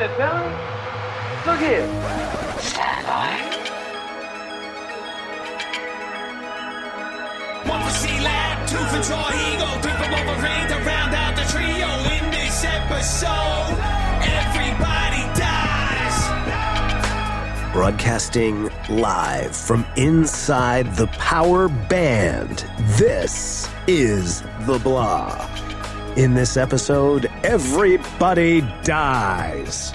it, fella. Look here. Stand by. One for C-Lab, two for Troy Eagle, three for Wolverine to round out the trio. In this episode, everybody dies. Broadcasting live from inside the Power Band, this is The Blah. In this episode, everybody dies.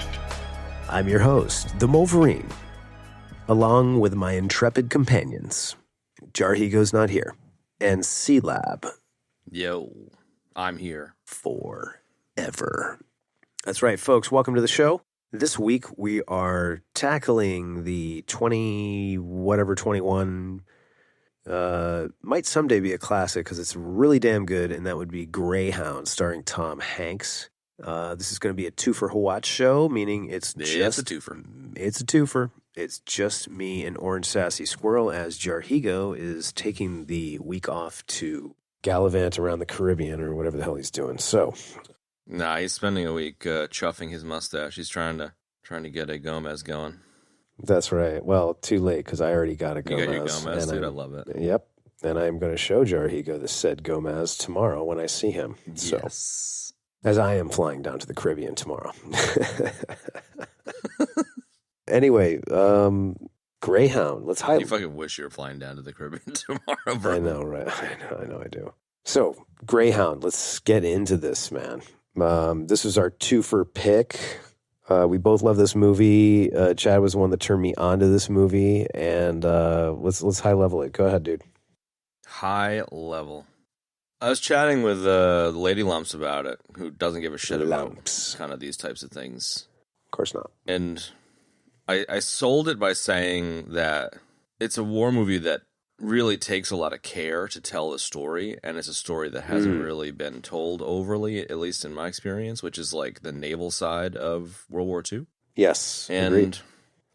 I'm your host, the Wolverine, along with my intrepid companions. Jarhigo's not here, and C-Lab. Yo, I'm here. Forever. That's right, folks. Welcome to the show. This week, we are tackling the 21, might someday be a classic because it's really damn good, and that would be Greyhound, starring Tom Hanks. This is going to be a Twofer Hawat show, meaning it's just a twofer. It's a twofer. It's just me and Orange Sassy Squirrel, as Jarhigo is taking the week off to gallivant around the Caribbean or whatever the hell he's doing. So, Nah, he's spending a week chuffing his mustache. He's trying to get a Gomez going. that's right. Well, too late because I already got a You Gomez. got your Gomez, and dude. I love it. Yep. And I'm going to show Jarhigo the said Gomez tomorrow when I see him. So, Yes. as I am flying down to the Caribbean tomorrow. Anyway, Greyhound. Let's You highlight. fucking wish you were flying down to the Caribbean tomorrow, bro. I know, right? I know I do. So, Greyhound, let's get into this, man. This was our twofer pick. We both love this movie. Chad was the one that turned me onto this movie, and let's high level it. Go ahead, dude. High level. I was chatting with the Lady Lumps about it, who doesn't give a shit Lumps. about kind of these types of things. Of course not. And I sold it by saying that it's a war movie that really takes a lot of care to tell the story, and it's a story that hasn't really been told overly, at least in my experience, which is like the naval side of World War II. Yes, And agreed.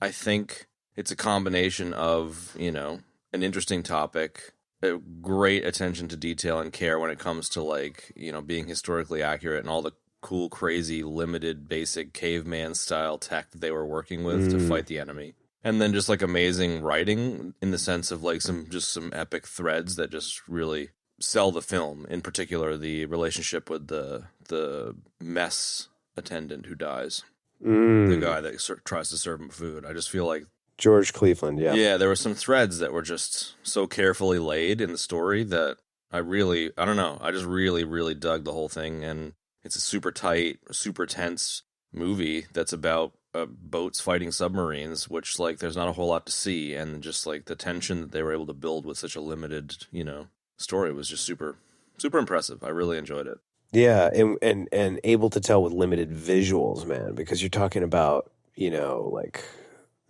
I think it's a combination of, an interesting topic, a great attention to detail and care when it comes to like, being historically accurate and all the cool, crazy, limited, basic caveman style tech that they were working with to fight the enemy. And then just like amazing writing in the sense of like some epic threads that just really sell the film. In particular, the relationship with the mess attendant who dies, the guy that tries to serve him food. I just feel like George Cleveland, yeah. there were some threads that were just so carefully laid in the story that I don't know. I just really, really dug the whole thing, and it's a super tight, super tense movie that's about boats fighting submarines, which like there's not a whole lot to see, and just like the tension that they were able to build with such a limited, story was just super, super impressive. I really enjoyed it. Yeah, and able to tell with limited visuals, man, because you're talking about, like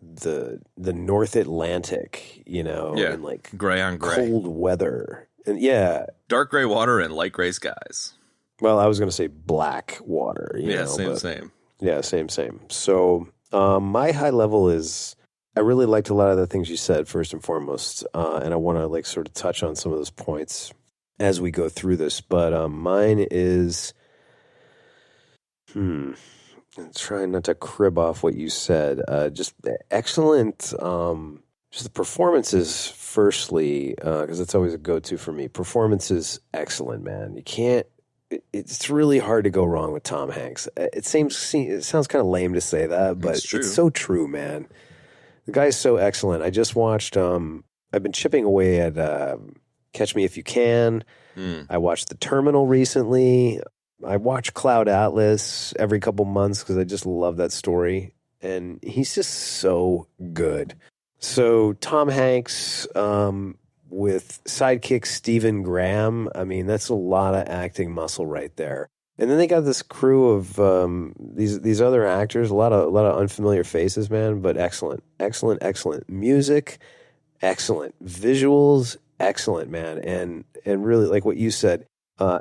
the North Atlantic, and like Gray on gray, cold weather. And dark gray water and light gray skies. well, I was going to say black water, Same. Yeah, same. So, my high level is I really liked a lot of the things you said first and foremost, and I want to like sort of touch on some of those points as we go through this. But mine is, I'm trying not to crib off what you said. Just excellent. Just the performances, firstly, because it's always a go-to for me. Performances, excellent, man. You can't. It's really hard to go wrong with Tom Hanks. It sounds kind of lame to say that, but it's so true, man. The guy's so excellent. I just watched. I've been chipping away at Catch Me If You Can. I watched The Terminal recently. I watch Cloud Atlas every couple months because I just love that story, and he's just so good. So Tom Hanks with sidekick Stephen Graham, I mean, that's a lot of acting muscle right there. And then they got this crew of these other actors, a lot of unfamiliar faces, man, but excellent music, excellent visuals, excellent, man, and really like what you said.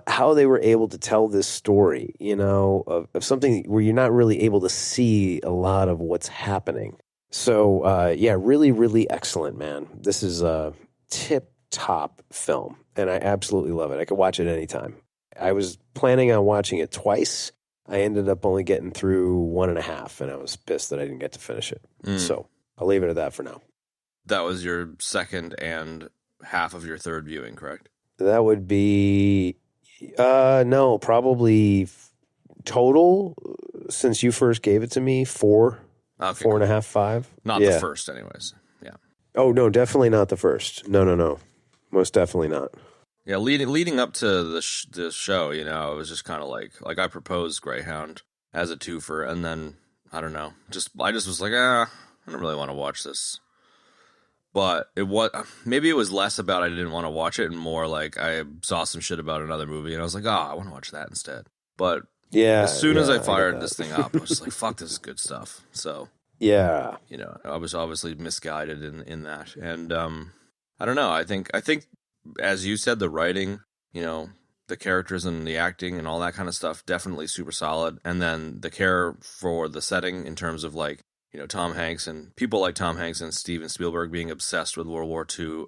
How they were able to tell this story, of something where you're not really able to see a lot of what's happening. So, really, really excellent, man. This is a tip-top film, and I absolutely love it. I could watch it anytime. I was planning on watching it twice. I ended up only getting through 1.5, and I was pissed that I didn't get to finish it. So I'll leave it at that for now. That was your second and half of your third viewing, correct? That would be, no, probably total, since you first gave it to me, 4, Okay, 4.5, 5. Not the first, anyways. Yeah. Oh, no, definitely not the first. No. Most definitely not. Yeah, leading up to the show, you know, it was just kind of like I proposed Greyhound as a twofer, and then, I don't know, I just was like, I don't really want to watch this. But maybe it was less about I didn't want to watch it and more like I saw some shit about another movie and I was like, I want to watch that instead. But as soon as I fired this thing up, I was like, fuck, this is good stuff. So, yeah, you know, I was obviously misguided in that. And I don't know. I think, as you said, the writing, you know, the characters and the acting and all that kind of stuff, definitely super solid. And then the care for the setting in terms of like, you know, Tom Hanks and people like Tom Hanks and Steven Spielberg being obsessed with World War II,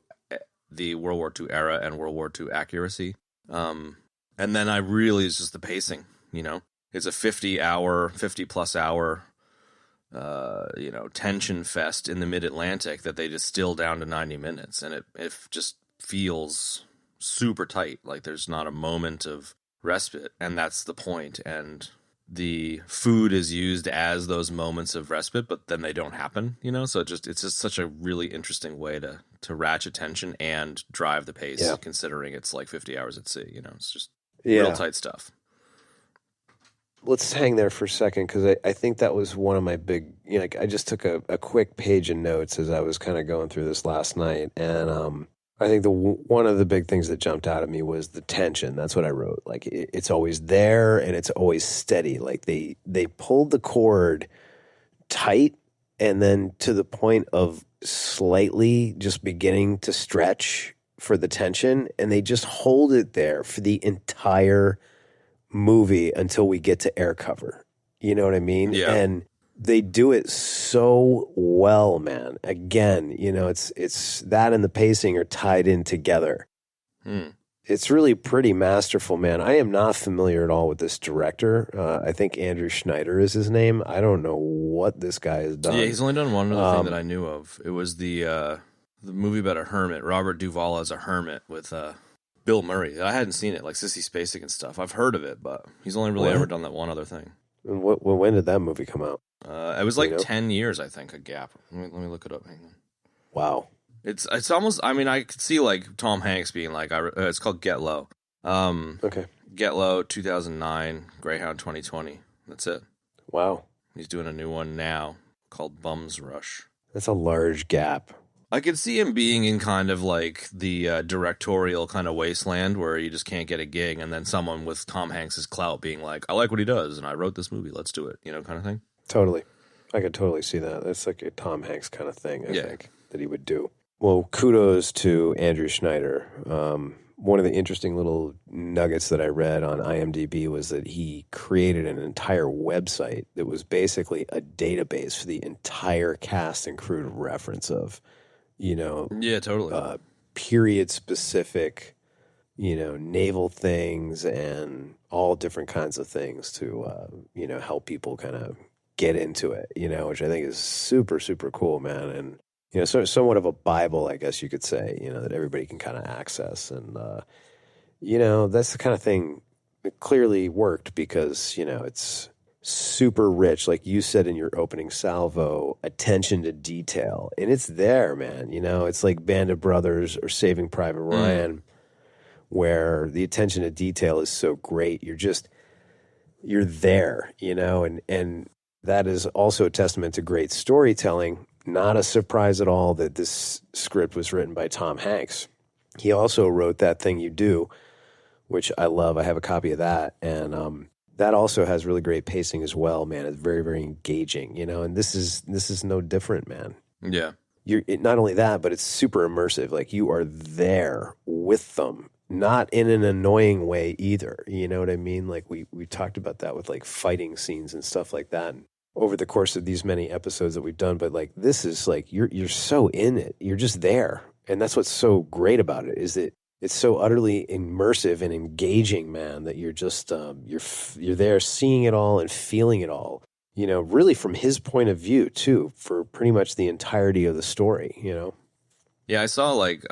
the World War II era and World War II accuracy. And then it's just the pacing, you know, it's a 50 plus hour, you know, tension fest in the mid-Atlantic that they distill down to 90 minutes. And it just feels super tight. Like there's not a moment of respite, and that's the point. And the food is used as those moments of respite, but then they don't happen, you know? So it's just such a really interesting way to ratchet tension and drive the pace, considering it's like 50 hours at sea, you know? It's just real tight stuff. Let's hang there for a second, because I think that was one of my big, you know, like I just took a quick page of notes as I was kind of going through this last night, and I think one of the big things that jumped out at me was the tension. That's what I wrote. Like it's always there and it's always steady. Like they pulled the cord tight and then to the point of slightly just beginning to stretch for the tension, and they just hold it there for the entire movie until we get to air cover. You know what I mean? Yeah. And they do it so well, man. Again, you know, it's that and the pacing are tied in together. It's really pretty masterful, man. I am not familiar at all with this director. I think Andrew Schneider is his name. I don't know what this guy has done. Yeah, he's only done one other thing that I knew of. It was the movie about a hermit, Robert Duvall as a hermit with Bill Murray. I hadn't seen it, like Sissy Spacek and stuff. I've heard of it, but he's only really ever done that one other thing. And when did that movie come out? It was like 10 years, I think, a gap. Let me look it up. Hang on. Wow. It's almost, I mean, I could see like Tom Hanks being like, it's called Get Low. Okay. Get Low, 2009, Greyhound 2020. That's it. Wow. He's doing a new one now called Bums Rush. That's a large gap. I could see him being in kind of like the directorial kind of wasteland where you just can't get a gig, and then someone with Tom Hanks's clout being like, I like what he does, and I wrote this movie, let's do it, you know, kind of thing. Totally. I could totally see that. That's like a Tom Hanks kind of thing, I think, that he would do. Well, kudos to Andrew Schneider. One of the interesting little nuggets that I read on IMDb was that he created an entire website that was basically a database for the entire cast and crew to reference of, you know, totally. Period-specific, you know, naval things and all different kinds of things to, you know, help people kind of get into it, you know, which I think is super, super cool, man. And, you know, somewhat of a Bible, I guess you could say, you know, that everybody can kind of access. And, you know, that's the kind of thing that clearly worked because, you know, it's super rich, like you said in your opening salvo, attention to detail. And it's there, man. You know, it's like Band of Brothers or Saving Private Ryan, where the attention to detail is so great. You're there, you know, and that is also a testament to great storytelling. Not a surprise at all that this script was written by Tom Hanks. He also wrote That Thing You Do, which I love. I have a copy of that. And that also has really great pacing as well, man. It's very, very engaging, you know, and this is no different, man. Yeah. Not only that, but it's super immersive. Like you are there with them, not in an annoying way either. You know what I mean? Like we talked about that with like fighting scenes and stuff like that over the course of these many episodes that we've done. But like this is like you're so in it. You're just there. And that's what's so great about it is that it's so utterly immersive and engaging, man, that you're just you're there seeing it all and feeling it all. You know, really from his point of view too, for pretty much the entirety of the story. You know. Yeah, I saw like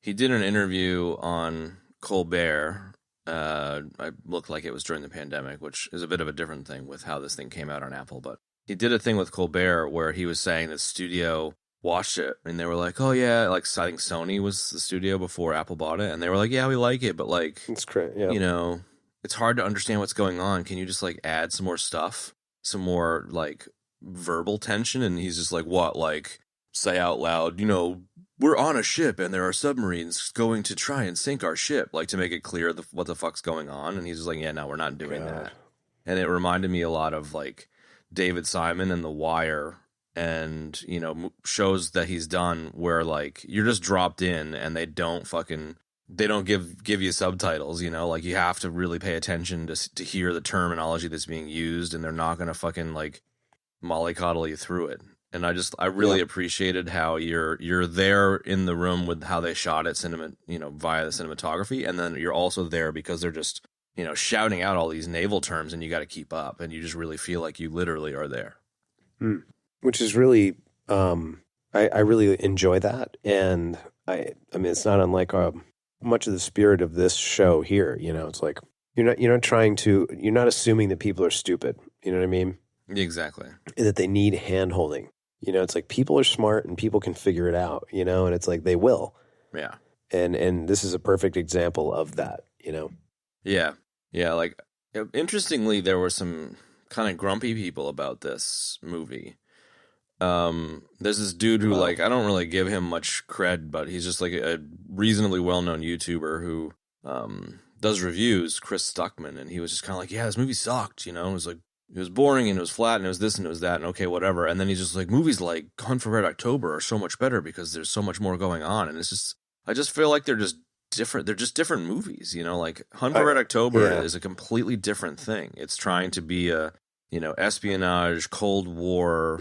he did an interview on Colbert. I looked like it was during the pandemic, which is a bit of a different thing with how this thing came out on Apple. But he did a thing with Colbert where he was saying the studio watched it and they were like, "Oh yeah," like I think Sony was the studio before Apple bought it, and they were like, "Yeah, we like it, but like, It's great. Yeah. you know, it's hard to understand what's going on. Can you just like add some more stuff, some more like verbal tension?" And he's just like, "What? Like say out loud, you know, we're on a ship and there are submarines going to try and sink our ship," like to make it clear what the fuck's going on. And he's just like, "Yeah, no, we're not doing that." And it reminded me a lot of like David Simon and The Wire, and you know, shows that he's done where like you're just dropped in and they don't give you subtitles, you know, like you have to really pay attention to hear the terminology that's being used, and they're not gonna fucking like mollycoddle you through it. And I really appreciated how you're there in the room with how they shot it via the cinematography, and then you're also there because they're just, you know, shouting out all these naval terms and you got to keep up, and you just really feel like you literally are there. Which is really, I really enjoy that, and I mean it's not unlike much of the spirit of this show here. You know, it's like you're not assuming that people are stupid. You know what I mean? Exactly. And that they need hand holding. You know, it's like people are smart and people can figure it out, you know, and it's like they will. Yeah. And this is a perfect example of that, you know? Yeah. Yeah. Like, interestingly, there were some kind of grumpy people about this movie. There's this dude who, like, I don't really give him much cred, but he's just like a reasonably well-known YouTuber who does reviews, Chris Stuckmann, and he was just kind of like, yeah, this movie sucked, you know? It was like, it was boring and it was flat and it was this and it was that and okay, whatever. And then he's just like, movies like Hunt for Red October are so much better because there's so much more going on. And it's just, I just feel like they're just different. They're just different movies, you know, like Hunt for Red October is a completely different thing. It's trying to be a, you know, espionage, Cold War,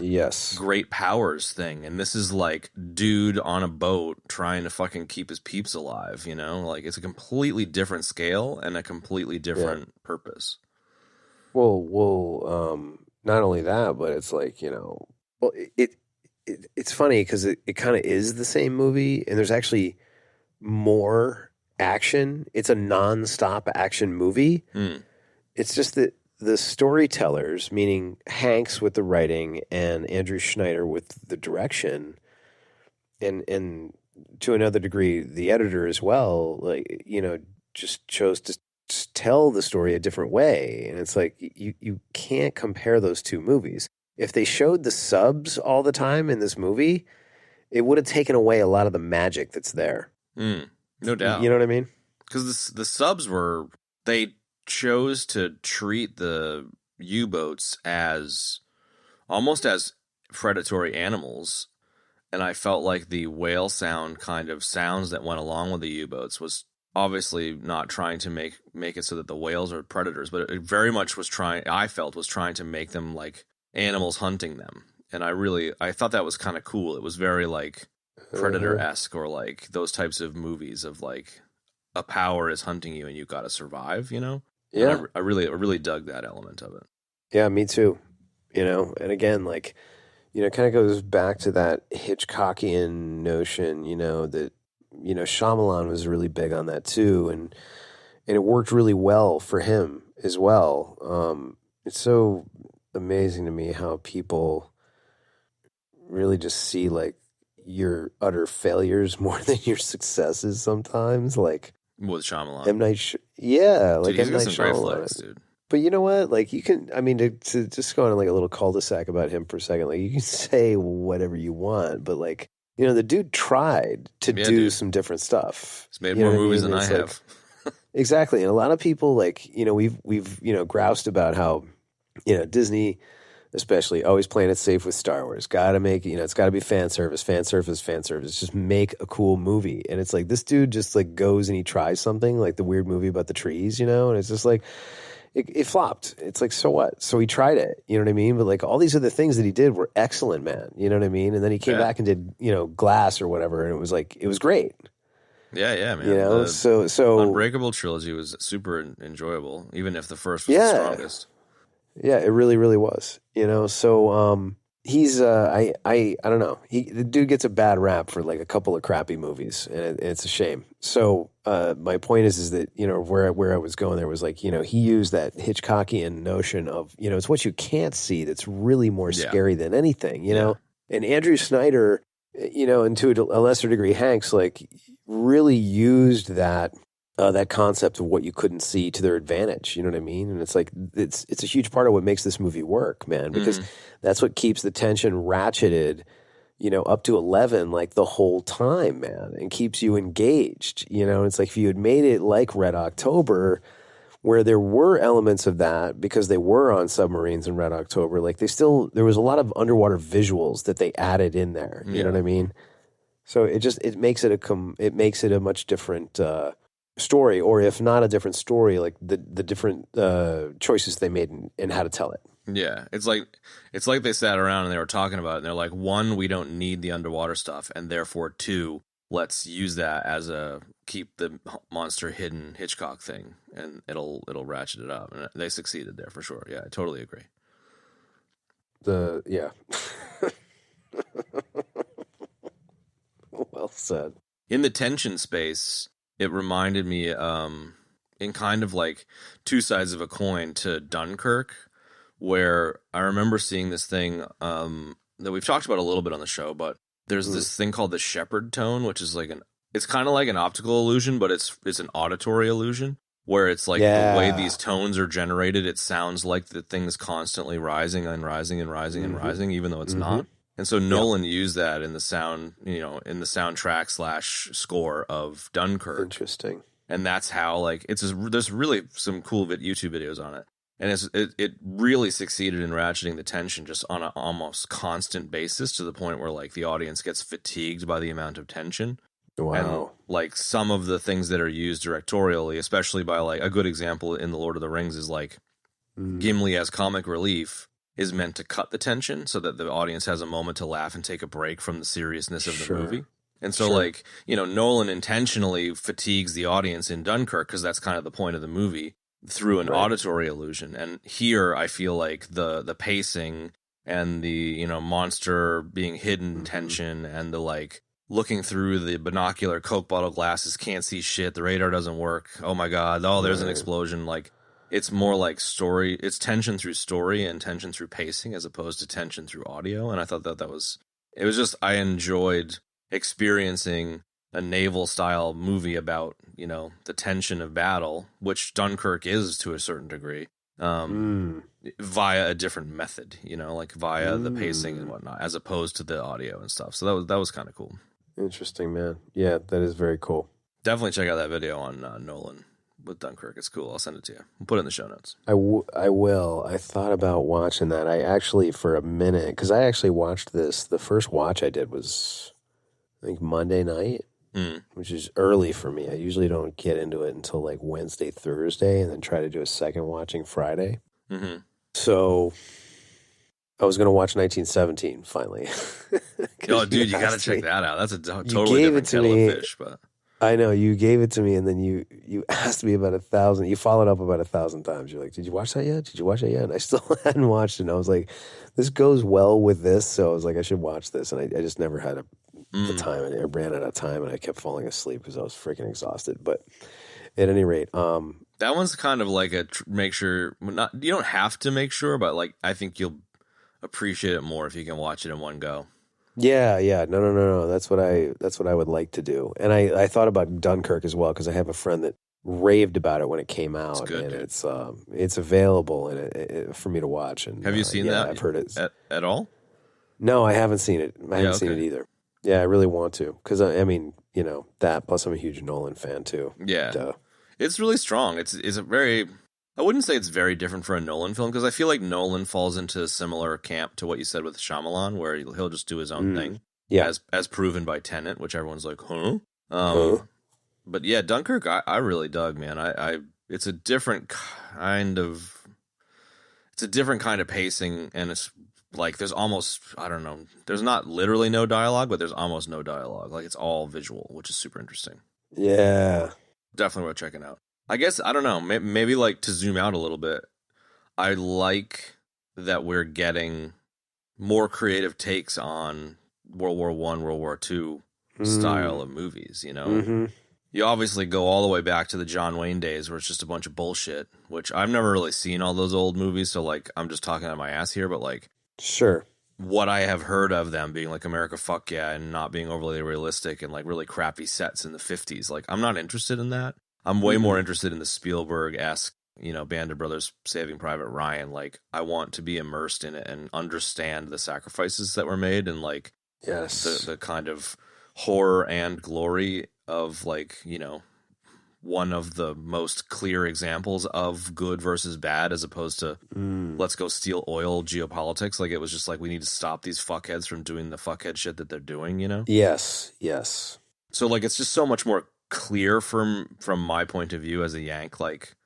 great powers thing. And this is like dude on a boat trying to fucking keep his peeps alive, you know, like it's a completely different scale and a completely different purpose. Well, not only that, but it's like, you know, well, it's funny because it kind of is the same movie, and there's actually more action. It's a nonstop action movie. It's just that the storytellers, meaning Hanks with the writing and Andrew Schneider with the direction, and to another degree, the editor as well, like, you know, just chose to tell the story a different way. And it's like you can't compare those two movies. If they showed the subs all the time in this movie, it would have taken away a lot of the magic that's there. No doubt. You know what I mean? Because the subs they chose to treat the U-boats as almost as predatory animals, and I felt like the whale sound kind of sounds that went along with the U-boats was obviously not trying to make it so that the whales are predators, but it very much was trying to make them like animals hunting them. And I thought that was kind of cool. It was very like Predator-esque, or like those types of movies of like a power is hunting you and you got to survive, you know? Yeah. I really dug that element of it. Yeah, me too. You know, and again, like, you know, it kind of goes back to that Hitchcockian notion, you know, that, you know, Shyamalan was really big on that too, and it worked really well for him as well. It's so amazing to me how people really just see like your utter failures more than your successes sometimes. Like with Shyamalan, M. Night, like dude, he's M. got Night some great Shyamalan. flicks, dude. But you know what? Like, you can, I mean, to just go on like a little cul-de-sac about him for a second, like, you can say whatever you want, but like, you know, the dude tried to do some different stuff. He's made more movies than I have. Exactly. And a lot of people, like, you know, we've, you know, groused about how, you know, Disney, especially, always playing it safe with Star Wars. Got to make, you know, it's got to be fan service. Just make a cool movie. And it's like, this dude just like goes and he tries something, like the weird movie about the trees, you know, and it's just like, it flopped. It's like, so what? So he tried it, you know what I mean? But like all these other things that he did were excellent, man. You know what I mean? And then he came back and did, you know, Glass or whatever, and it was like, it was great. Yeah, man. You know, so Unbreakable trilogy was super enjoyable, even if the first was the yeah, strongest. yeah, it really, really was. You know, so he's I don't know. The dude gets a bad rap for like a couple of crappy movies, and it's a shame. So my point is that where I was going there was like he used that Hitchcockian notion of it's what you can't see that's really more scary than anything. You know, and Andrew Snyder, and to a lesser degree Hanks, like really used that. That concept of what you couldn't see to their advantage, you know what I mean? And it's like it's a huge part of what makes this movie work, man, because that's what keeps the tension ratcheted, up to 11 like the whole time, man, and keeps you engaged. It's like if you had made it like Red October, where there were elements of that because they were on submarines in Red October, like there was a lot of underwater visuals that they added in there. You know what I mean? So it makes it a much different story, or if not a different story, like the different choices they made in how to tell it. Yeah, it's like they sat around and they were talking about it, and they're like, 1, we don't need the underwater stuff, and therefore 2, let's use that as a keep the monster hidden Hitchcock thing, and it'll ratchet it up, and they succeeded there for sure. Yeah, I totally agree. Well said. In the tension space, it reminded me, in kind of like two sides of a coin to Dunkirk, where I remember seeing this thing that we've talked about a little bit on the show, but there's this thing called the Shepherd tone, which is like it's kind of like an optical illusion, but it's an auditory illusion, where it's like the way these tones are generated, it sounds like the thing's constantly rising and rising and rising and rising, even though it's not. And so Nolan used that in the sound, in the soundtrack / score of Dunkirk. Interesting. And that's how, like, there's really some cool YouTube videos on it. And it really succeeded in ratcheting the tension just on an almost constant basis, to the point where, like, the audience gets fatigued by the amount of tension. Wow. And, like, some of the things that are used directorially, especially by, like, a good example in The Lord of the Rings is, like, Gimli as comic relief is meant to cut the tension so that the audience has a moment to laugh and take a break from the seriousness of the movie. And so, like, Nolan intentionally fatigues the audience in Dunkirk because that's kind of the point of the movie through an auditory illusion. And here I feel like the pacing and the, monster being hidden tension and the, like, looking through the binocular Coke bottle glasses, can't see shit, the radar doesn't work, oh my God, there's an explosion, like, it's more like story. It's tension through story and tension through pacing as opposed to tension through audio. And I thought it was just, I enjoyed experiencing a naval style movie about, the tension of battle, which Dunkirk is to a certain degree, via a different method, like via the pacing and whatnot, as opposed to the audio and stuff. So that was kind of cool. Interesting, man. Yeah, that is very cool. Definitely check out that video on Nolan with Dunkirk. It's cool. I'll send it to you. I'll put it in the show notes. I will. I thought about watching that. I actually, for a minute, because I actually watched this. The first watch I did was, I think, Monday night, which is early for me. I usually don't get into it until like Wednesday, Thursday, and then try to do a second watching Friday. Mm-hmm. So I was going to watch 1917 finally. Oh, dude, you got to check that out. That's a totally different kettle of fish, but... I know, you gave it to me, and then you asked me about 1,000. You followed up about 1,000 times. You're like, "Did you watch that yet? Did you watch that yet?" And I still hadn't watched it. And I was like, "This goes well with this," so I was like, "I should watch this." And I just never had the time, and I ran out of time, and I kept falling asleep because I was freaking exhausted. But at any rate, that one's kind of like make sure. Not you don't have to make sure, but like I think you'll appreciate it more if you can watch it in one go. Yeah. No. That's what I would like to do. And I thought about Dunkirk as well because I have a friend that raved about it when it came out. It's good, and it's available and for me to watch. And have you seen that? I've heard it at all. No, I haven't seen it. I haven't seen it either. Yeah, I really want to because I mean, that plus I'm a huge Nolan fan too. Yeah, it's really strong. It's a very. I wouldn't say it's very different for a Nolan film because I feel like Nolan falls into a similar camp to what you said with Shyamalan, where he'll just do his own thing. Yeah, as proven by Tenet, which everyone's like, huh? But yeah, Dunkirk, I really dug, man. It's a different kind of pacing, and it's like there's almost there's not literally no dialogue, but there's almost no dialogue. Like it's all visual, which is super interesting. Yeah. Definitely worth checking out. I guess, I don't know, maybe like to zoom out a little bit, I like that we're getting more creative takes on World War One, World War Two style of movies, you know? Mm-hmm. You obviously go all the way back to the John Wayne days where it's just a bunch of bullshit, which I've never really seen all those old movies, so like I'm just talking out my ass here, but like Sure. what I have heard of them being like America Fuck Yeah and not being overly realistic and like really crappy sets in the 50s, like I'm not interested in that. I'm way more interested in the Spielberg-esque, you know, Band of Brothers Saving Private Ryan. Like I want to be immersed in it and understand the sacrifices that were made and like Yes. the kind of horror and glory of like, you know, one of the most clear examples of good versus bad as opposed to let's go steal oil geopolitics. Like it was just like we need to stop these fuckheads from doing the fuckhead shit that they're doing, you know? Yes. Yes. So like it's just so much more clear from my point of view as a Yank, like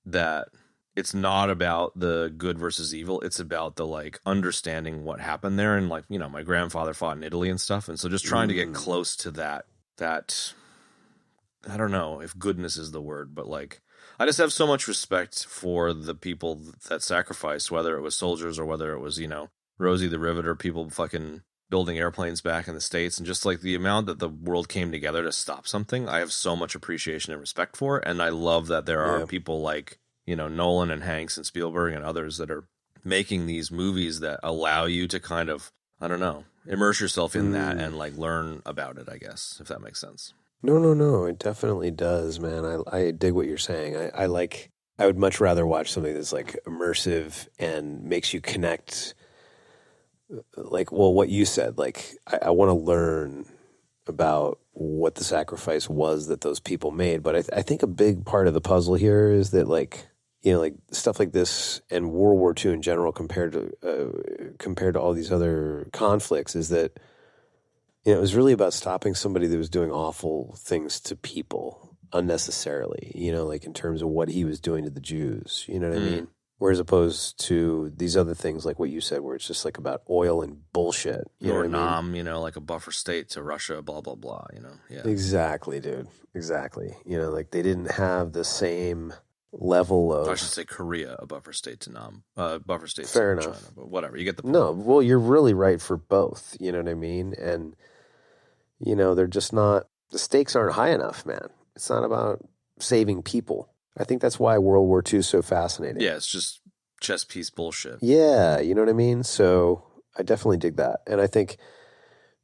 that it's not about the good versus evil. It's about the like understanding what happened there. And like, you know, my grandfather fought in Italy and stuff. And so just trying to get close to that, I don't know if goodness is the word, but like, I just have so much respect for the people that sacrificed, whether it was soldiers or whether it was, you know, Rosie the Riveter, people fucking building airplanes back in the States, and just like the amount that the world came together to stop something. I have so much appreciation and respect for it. And I love that there are people like, you know, Nolan and Hanks and Spielberg and others that are making these movies that allow you to kind of, I don't know, immerse yourself in that and like learn about it, I guess, if that makes sense. No. It definitely does, man. I dig what you're saying. I would much rather watch something that's like immersive and makes you connect. Like, well, what you said, like, I want to learn about what the sacrifice was that those people made. But I think a big part of the puzzle here is that, like, you know, like stuff like this and World War II in general compared to all these other conflicts is that, you know, it was really about stopping somebody that was doing awful things to people unnecessarily, you know, like in terms of what he was doing to the Jews, you know what I mean? Whereas opposed to these other things like what you said, where it's just like about oil and bullshit. You know what I mean? Nam, you know, like a buffer state to Russia, blah, blah, blah, you know? Yeah. Exactly, dude. Exactly. You know, like they didn't have the same level of... I should say Korea, a buffer state to Nam, buffer state Fair to enough. China, but whatever, you get the point. No, well, you're really right for both. You know what I mean? And, you know, they're just not... The stakes aren't high enough, man. It's not about saving people. I think that's why World War II is so fascinating. Yeah, it's just chess piece bullshit. Yeah, you know what I mean? So I definitely dig that. And I think,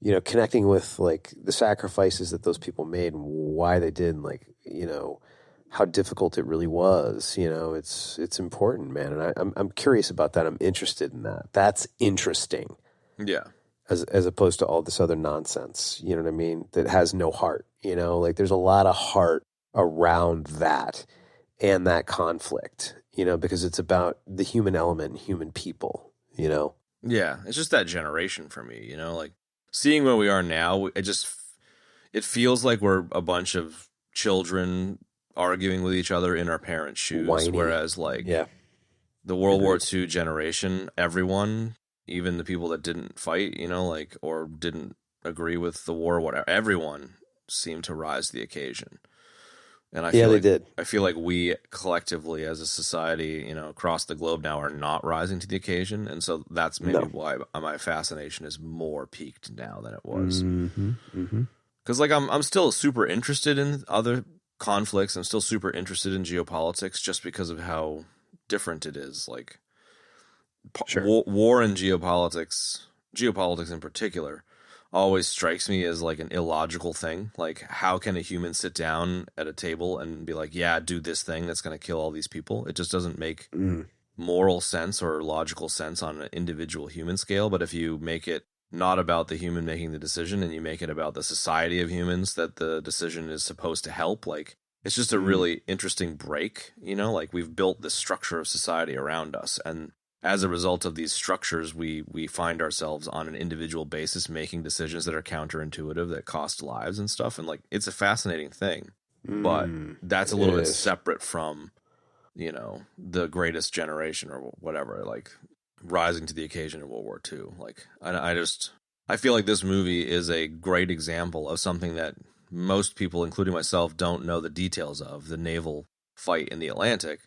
you know, connecting with like the sacrifices that those people made and why they did, and like, you know, how difficult it really was, you know, it's important, man. And I'm curious about that. I'm interested in that. That's interesting. Yeah. As opposed to all this other nonsense, you know what I mean? That has no heart, you know, like there's a lot of heart around that and that conflict, you know, because it's about the human element and human people, you know? Yeah, it's just that generation for me, you know, like seeing where we are now, it feels like we're a bunch of children arguing with each other in our parents' shoes, Whiny. whereas like the World War II generation, everyone, even the people that didn't fight, you know, like, or didn't agree with the war, whatever, everyone seemed to rise to the occasion. And I feel they like, did. I feel like we collectively as a society, you know, across the globe now are not rising to the occasion. And so that's maybe why my fascination is more peaked now than it was. Because like I'm still super interested in other conflicts. I'm still super interested in geopolitics just because of how different it is. Like war and geopolitics in particular, always strikes me as like an illogical thing. Like, how can a human sit down at a table and be like, yeah, do this thing that's going to kill all these people? It just doesn't make moral sense or logical sense on an individual human scale. But if you make it not about the human making the decision and you make it about the society of humans that the decision is supposed to help, like, it's just a really interesting break, you know? Like, we've built this structure of society around us, and as a result of these structures, we find ourselves on an individual basis making decisions that are counterintuitive, that cost lives and stuff. And like, it's a fascinating thing, but that's a little bit separate from, you know, the greatest generation or whatever, like rising to the occasion in World War II. Like, I feel like this movie is a great example of something that most people, including myself, don't know the details of the naval fight in the Atlantic.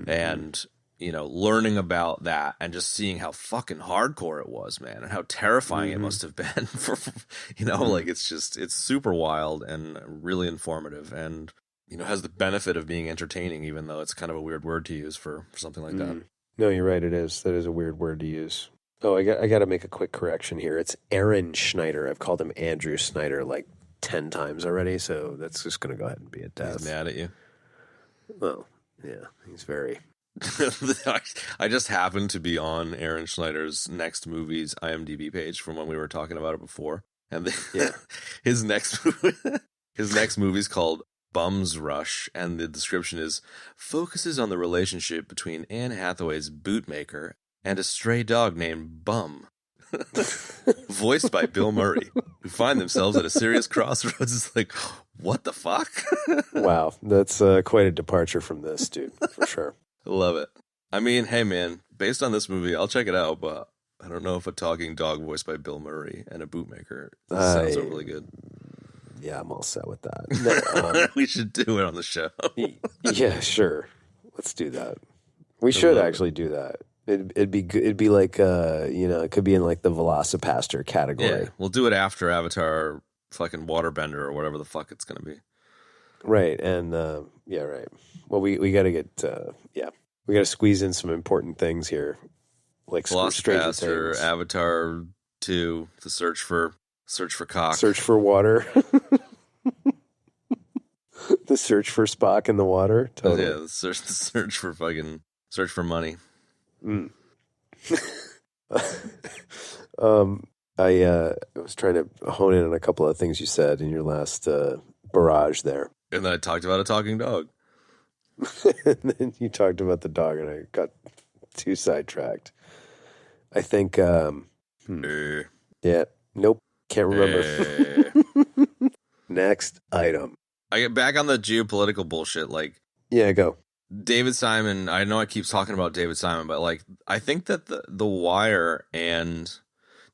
And, learning about that and just seeing how fucking hardcore it was, man, and how terrifying it must have been for, like it's super wild and really informative and, has the benefit of being entertaining, even though it's kind of a weird word to use for something like that. No, you're right. It is. That is a weird word to use. Oh, I got to make a quick correction here. It's Aaron Schneider. I've called him Andrew Snyder like 10 times already, so that's just going to go ahead and be a death. He's mad at you. Well, yeah, he's very. I just happened to be on Aaron Schneider's next movie's IMDb page from when we were talking about it before, and his next movie's called Bum's Rush, and the description is focuses on the relationship between Anne Hathaway's bootmaker and a stray dog named Bum, voiced by Bill Murray, who find themselves at a serious crossroads. It's like, what the fuck? Wow, that's quite a departure from this, dude, for sure. Love it. I mean, hey man, based on this movie, I'll check it out, but I don't know if a talking dog voiced by Bill Murray and a bootmaker sounds really good. Yeah, I'm all set with that. No, we should do it on the show. Yeah, sure. Let's do that. We should actually do that. It'd be good. It'd be like it could be in like the Velocipastor category. Yeah, we'll do it after Avatar fucking Waterbender or whatever the fuck it's gonna be. Right, and right. Well, we got to get we got to squeeze in some important things here, like Velocipastor, Avatar 2, the search for cock, search for water, the search for Spock in the water. Totally. Yeah, the search for money. I was trying to hone in on a couple of things you said in your last barrage there. And then I talked about a talking dog. And then you talked about the dog, and I got too sidetracked. I think, yeah, nope, can't remember. Next item. I get back on the geopolitical bullshit. Like, yeah, go. David Simon. I know I keep talking about David Simon, but like, I think that the Wire and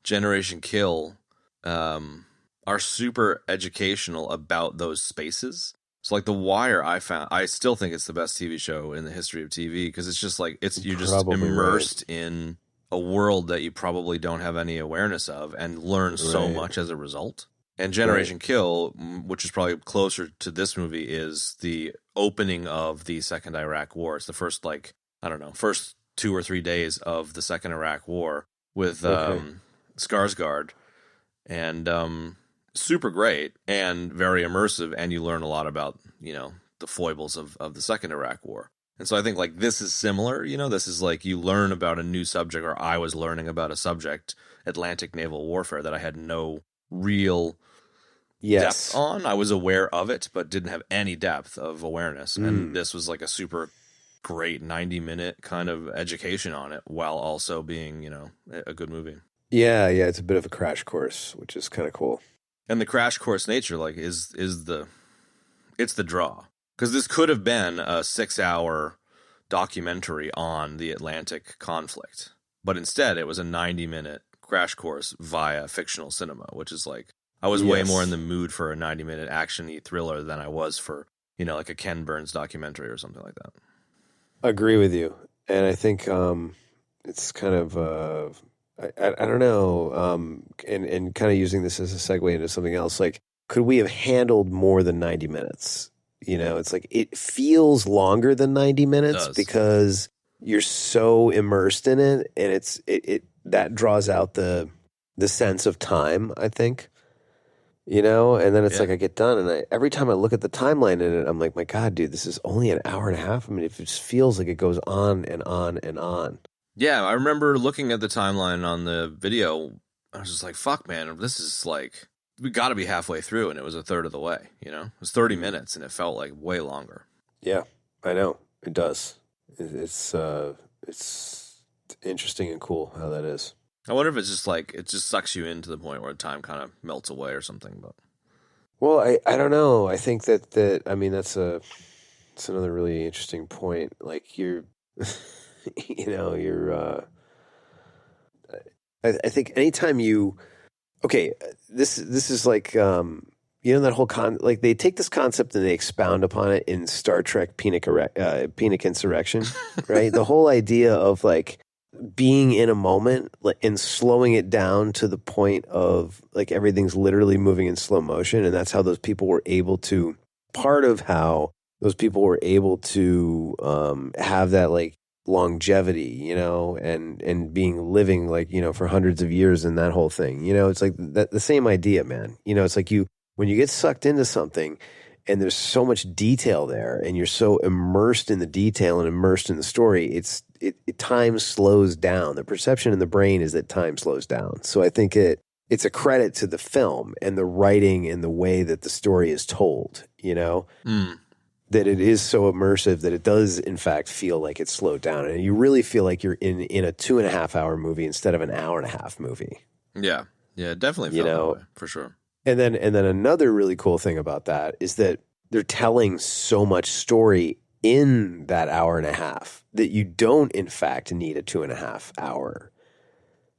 Generation Kill are super educational about those spaces. So like The Wire, I still think it's the best TV show in the history of TV because it's just like you're just immersed in a world that you probably don't have any awareness of and learn so much as a result. And Generation Kill, which is probably closer to this movie, is the opening of the Second Iraq War. It's the first first 2 or 3 days of the Second Iraq War with Skarsgård, and super great and very immersive, and you learn a lot about the foibles of the Second Iraq War. And so I think like this is similar. This is like you learn about a new subject, or I was learning about a subject, Atlantic naval warfare, that I had no real depth on. I was aware of it, but didn't have any depth of awareness. And this was like a super great 90-minute kind of education on it, while also being a good movie. Yeah, it's a bit of a crash course, which is kind of cool. And the crash course nature, like, it's the draw. Because this could have been a 6-hour documentary on the Atlantic conflict. But instead, it was a 90-minute crash course via fictional cinema, which is like, I was way more in the mood for a 90-minute action-y thriller than I was for, like a Ken Burns documentary or something like that. Agree with you. And I think it's kind of... I don't know, and kind of using this as a segue into something else, like, could we have handled more than 90 minutes? It's like, it feels longer than 90 minutes because you're so immersed in it, and it that draws out the sense of time, I think, and then it's like I get done, and every time I look at the timeline in it, I'm like, my God, dude, this is only an hour and a half. I mean, it just feels like it goes on and on and on. Yeah, I remember looking at the timeline on the video. I was just like, fuck, man, this is like, we got to be halfway through, and it was a third of the way, It was 30 minutes, and it felt like way longer. Yeah, I know. It does. It's interesting and cool how that is. I wonder if it's just like, it just sucks you in to the point where time kind of melts away or something. But well, I don't know. I think that I mean, that's another really interesting point. Like, you're... I think anytime you, this is like, You know, that whole like they take this concept and they expound upon it in Star Trek Penic Insurrection, right? The whole idea of like being in a moment and slowing it down to the point of like everything's literally moving in slow motion. And that's how those people were able to, part of how those people were able to have that like longevity, you know, and being living like, you know, for hundreds of years and that whole thing. You know, it's like that, the same idea, man. You know, it's like when you get sucked into something and there's so much detail there and you're so immersed in the detail and immersed in the story, time slows down. The perception in the brain is that time slows down. So I think it's a credit to the film and the writing and the way that the story is told, you know, that it is so immersive that it does in fact feel like it's slowed down. And you really feel like you're in a 2.5 hour movie instead of an hour and a half movie. Yeah. Yeah, it definitely felt that way, for sure. And then another really cool thing about that is that they're telling so much story in that hour and a half that you don't, in fact, need a 2.5 hour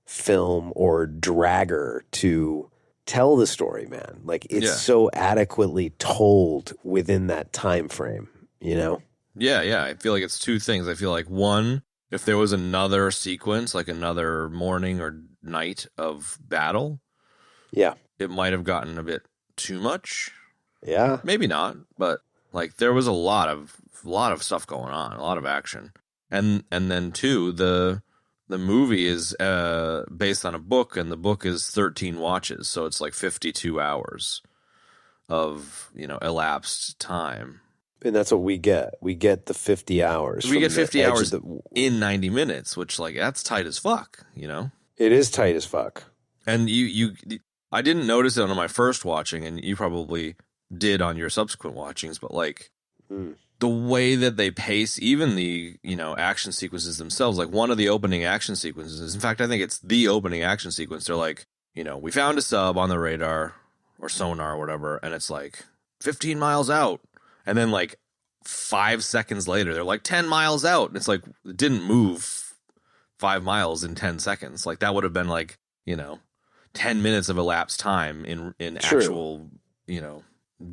film or dragger to tell the story, man. Like it's so adequately told within that time frame, you know? Yeah. I feel like it's two things. I feel like one, if there was another sequence, like another morning or night of battle, it might have gotten a bit too much. Yeah. Maybe not, but like there was a lot of stuff going on, a lot of action. And then two, the movie is based on a book, and the book is 13 watches, so it's like 52 hours of, you know, elapsed time. And that's what we get. We get the 50 hours. We get 50 hours in 90 minutes, which like that's tight as fuck, you know? It is tight as fuck. And I didn't notice it on my first watching, and you probably did on your subsequent watchings, but like the way that they pace even the, you know, action sequences themselves, like one of the opening action sequences, in fact, I think it's the opening action sequence. They're like, you know, we found a sub on the radar or sonar or whatever, and it's like 15 miles out. And then like 5 seconds later, they're like 10 miles out. And it's like, it didn't move 5 miles in 10 seconds. Like that would have been like, you know, 10 minutes of elapsed time in actual, you know,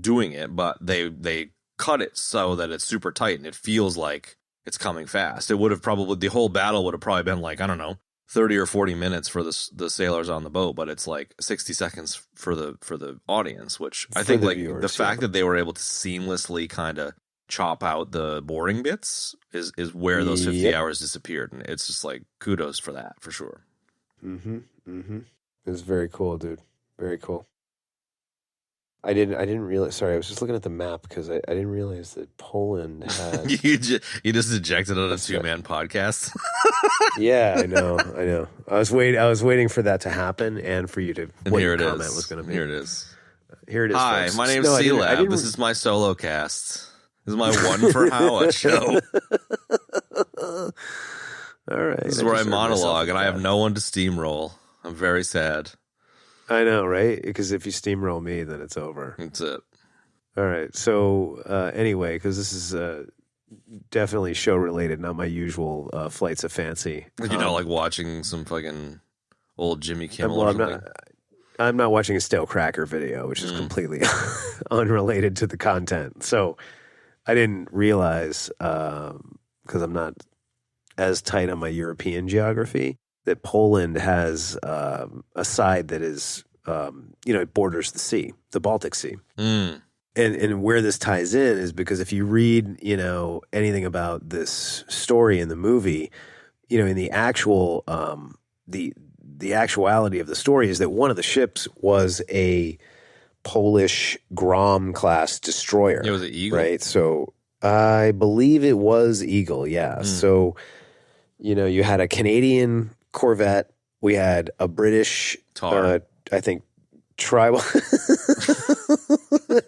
doing it, but they cut it so that it's super tight and it feels like it's coming fast. It would have probably, the whole battle would have probably been like, I don't know, 30 or 40 minutes for the sailors on the boat, but it's like 60 seconds for the audience, which I think like viewers, the fact that they were able to seamlessly kind of chop out the boring bits is where those 50 hours disappeared. And it's just like kudos for that, for sure. It was very cool, dude. Very cool. I didn't realize. Sorry, I was just looking at the map because I didn't realize that Poland had. you just ejected on a 2-man podcast. Yeah, I know. I was waiting for that to happen and for you to. And what here your it comment is. was going to be. Here it is. Here it is. Hi, folks. my name's C-Lab. This is my solo cast. This is my Twofer Hawat show. All right. This is where I monologue, and I have no one to steamroll. I'm very sad. I know, right? Because if you steamroll me, then it's over. That's it. All right. So anyway, because this is definitely show related, not my usual flights of fancy. You know, like watching some fucking old Jimmy Kimmel or something. I'm not watching a Stalekracker video, which is completely unrelated to the content. So I didn't realize, because I'm not as tight on my European geography, that Poland has a side that is, it borders the sea, the Baltic Sea. And where this ties in is because if you read, anything about this story in the movie, in the actual, the actuality of the story is that one of the ships was a Polish Grom class destroyer. It was an Eagle, right? So I believe it was Eagle. Yeah. So, you had a Canadian corvette. We had a British Tar. I think tribal.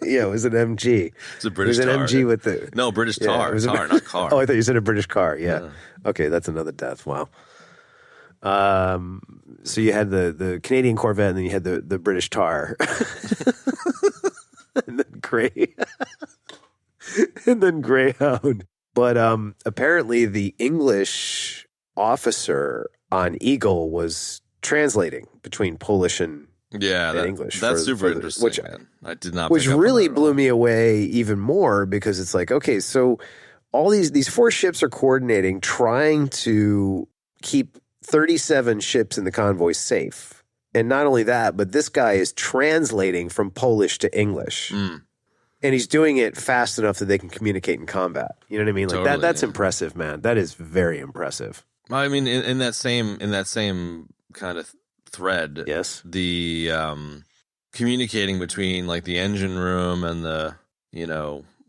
Yeah, it was an MG. It's a British Tar. It Tar. was an MG with the British yeah, Tar. It was Tar, not car. Oh, I thought you said a British car. Yeah. Okay, that's another death. Wow. So you had the Canadian corvette, and then you had the British Tar, and then Greyhound. But apparently, the English officer on Eagle was translating between Polish and Yeah, in English. that's super interesting, which, man. I did not. Which pick up on really that at blew all. me away even more because it's like, okay, so all these 4 ships are coordinating, trying to keep 37 ships in the convoy safe. And not only that, but this guy is translating from Polish to English. Mm. And he's doing it fast enough that they can communicate in combat. You know what I mean? Like Totally, that's yeah. impressive, man. That is very impressive. I mean, in that same kind of thread, Yes. the communicating between like the engine room and the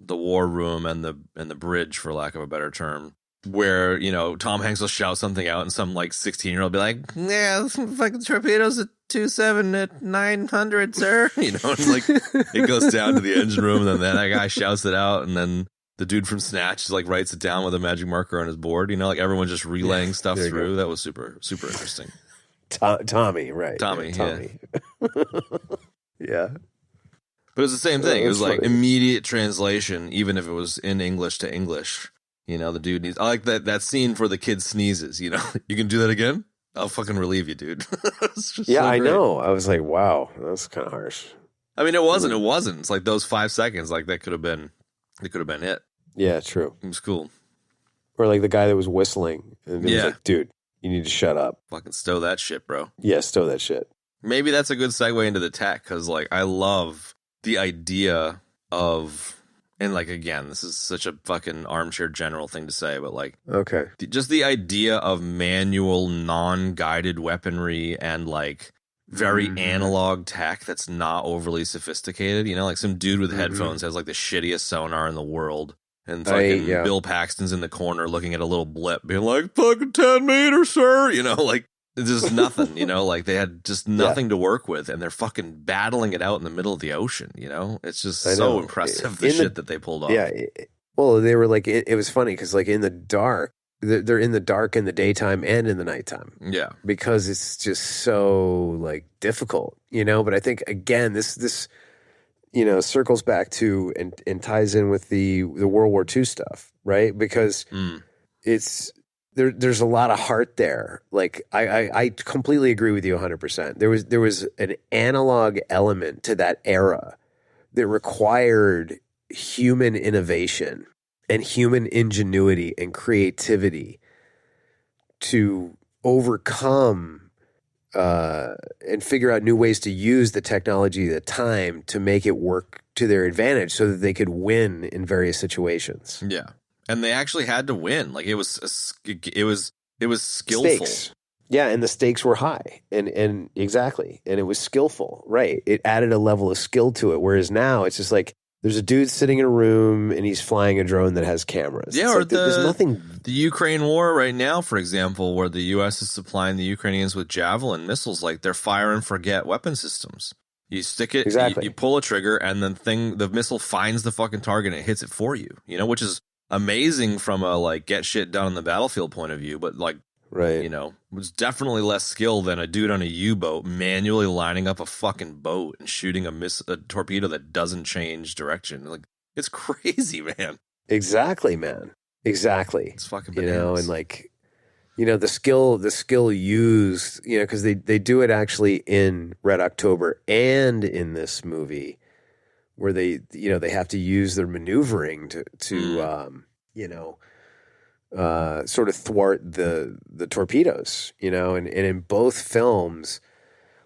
war room and the bridge, for lack of a better term, where Tom Hanks will shout something out and some like 16-year-old be like, yeah, fucking torpedoes at 27 at 900, sir. And like it goes down to the engine room, and then that guy shouts it out, and then the dude from Snatch like writes it down with a magic marker on his board. Like everyone just relaying stuff through. That was super, super interesting. Tommy, right? Tommy, yeah. Tommy. Yeah. But it was the same thing. It was like funny. immediate translation, even if it was in English to English. The dude needs. I like that scene for the kid sneezes. You can do that again. I'll fucking relieve you, dude. It's just Yeah, so I great. know. I was like, wow, that's kind of harsh. I mean, it wasn't. It wasn't. It's like those 5 seconds. Like that could have been. It could have been it. Yeah, true. It was cool. Or like the guy that was whistling, and he Yeah. was like, dude, you need to shut up. Fucking stow that shit, bro. Yeah, stow that shit. Maybe that's a good segue into the tech, because like I love the idea of, and like again, this is such a fucking armchair general thing to say, but like Okay. just the idea of manual, non-guided weaponry and like very analog tech that's not overly sophisticated. Like some dude with headphones has like the shittiest sonar in the world. And fucking yeah. Bill Paxton's in the corner looking at a little blip, being like, fucking 10 meters, sir. Like, it's just nothing, like they had just nothing to work with, and they're fucking battling it out in the middle of the ocean, It's just I so know. impressive, the In the- shit that they pulled off. Yeah. Well, they were like, it was funny because like in the dark, they're in the dark in the daytime and in the nighttime Yeah. because it's just so like difficult, But I think again, this circles back to and ties in with the World War II stuff, right? Because it's there's a lot of heart there. Like I completely agree with you 100%. There was an analog element to that era that required human innovation and human ingenuity and creativity to overcome and figure out new ways to use the technology at the time to make it work to their advantage so that they could win in various situations. Yeah. And they actually had to win. Like it was skillful. Stakes. Yeah, and the stakes were high. And exactly. And it was skillful. Right. It added a level of skill to it. Whereas now it's just like there's a dude sitting in a room and he's flying a drone that has cameras. Yeah, It's or like there's nothing. The Ukraine war right now, for example, where the U.S. is supplying the Ukrainians with Javelin missiles, like they're fire and forget weapon systems. You stick it, Exactly. you pull a trigger, and the missile finds the fucking target and it hits it for you. Which is amazing from a like get shit done on the battlefield point of view, but like Right. was definitely less skill than a dude on a U-boat manually lining up a fucking boat and shooting a torpedo that doesn't change direction. Like it's crazy, man. Exactly, man. Exactly. It's fucking bananas. And like, the skill used, because they do it actually in Red October and in this movie where they have to use their maneuvering to sort of thwart the torpedoes, and in both films,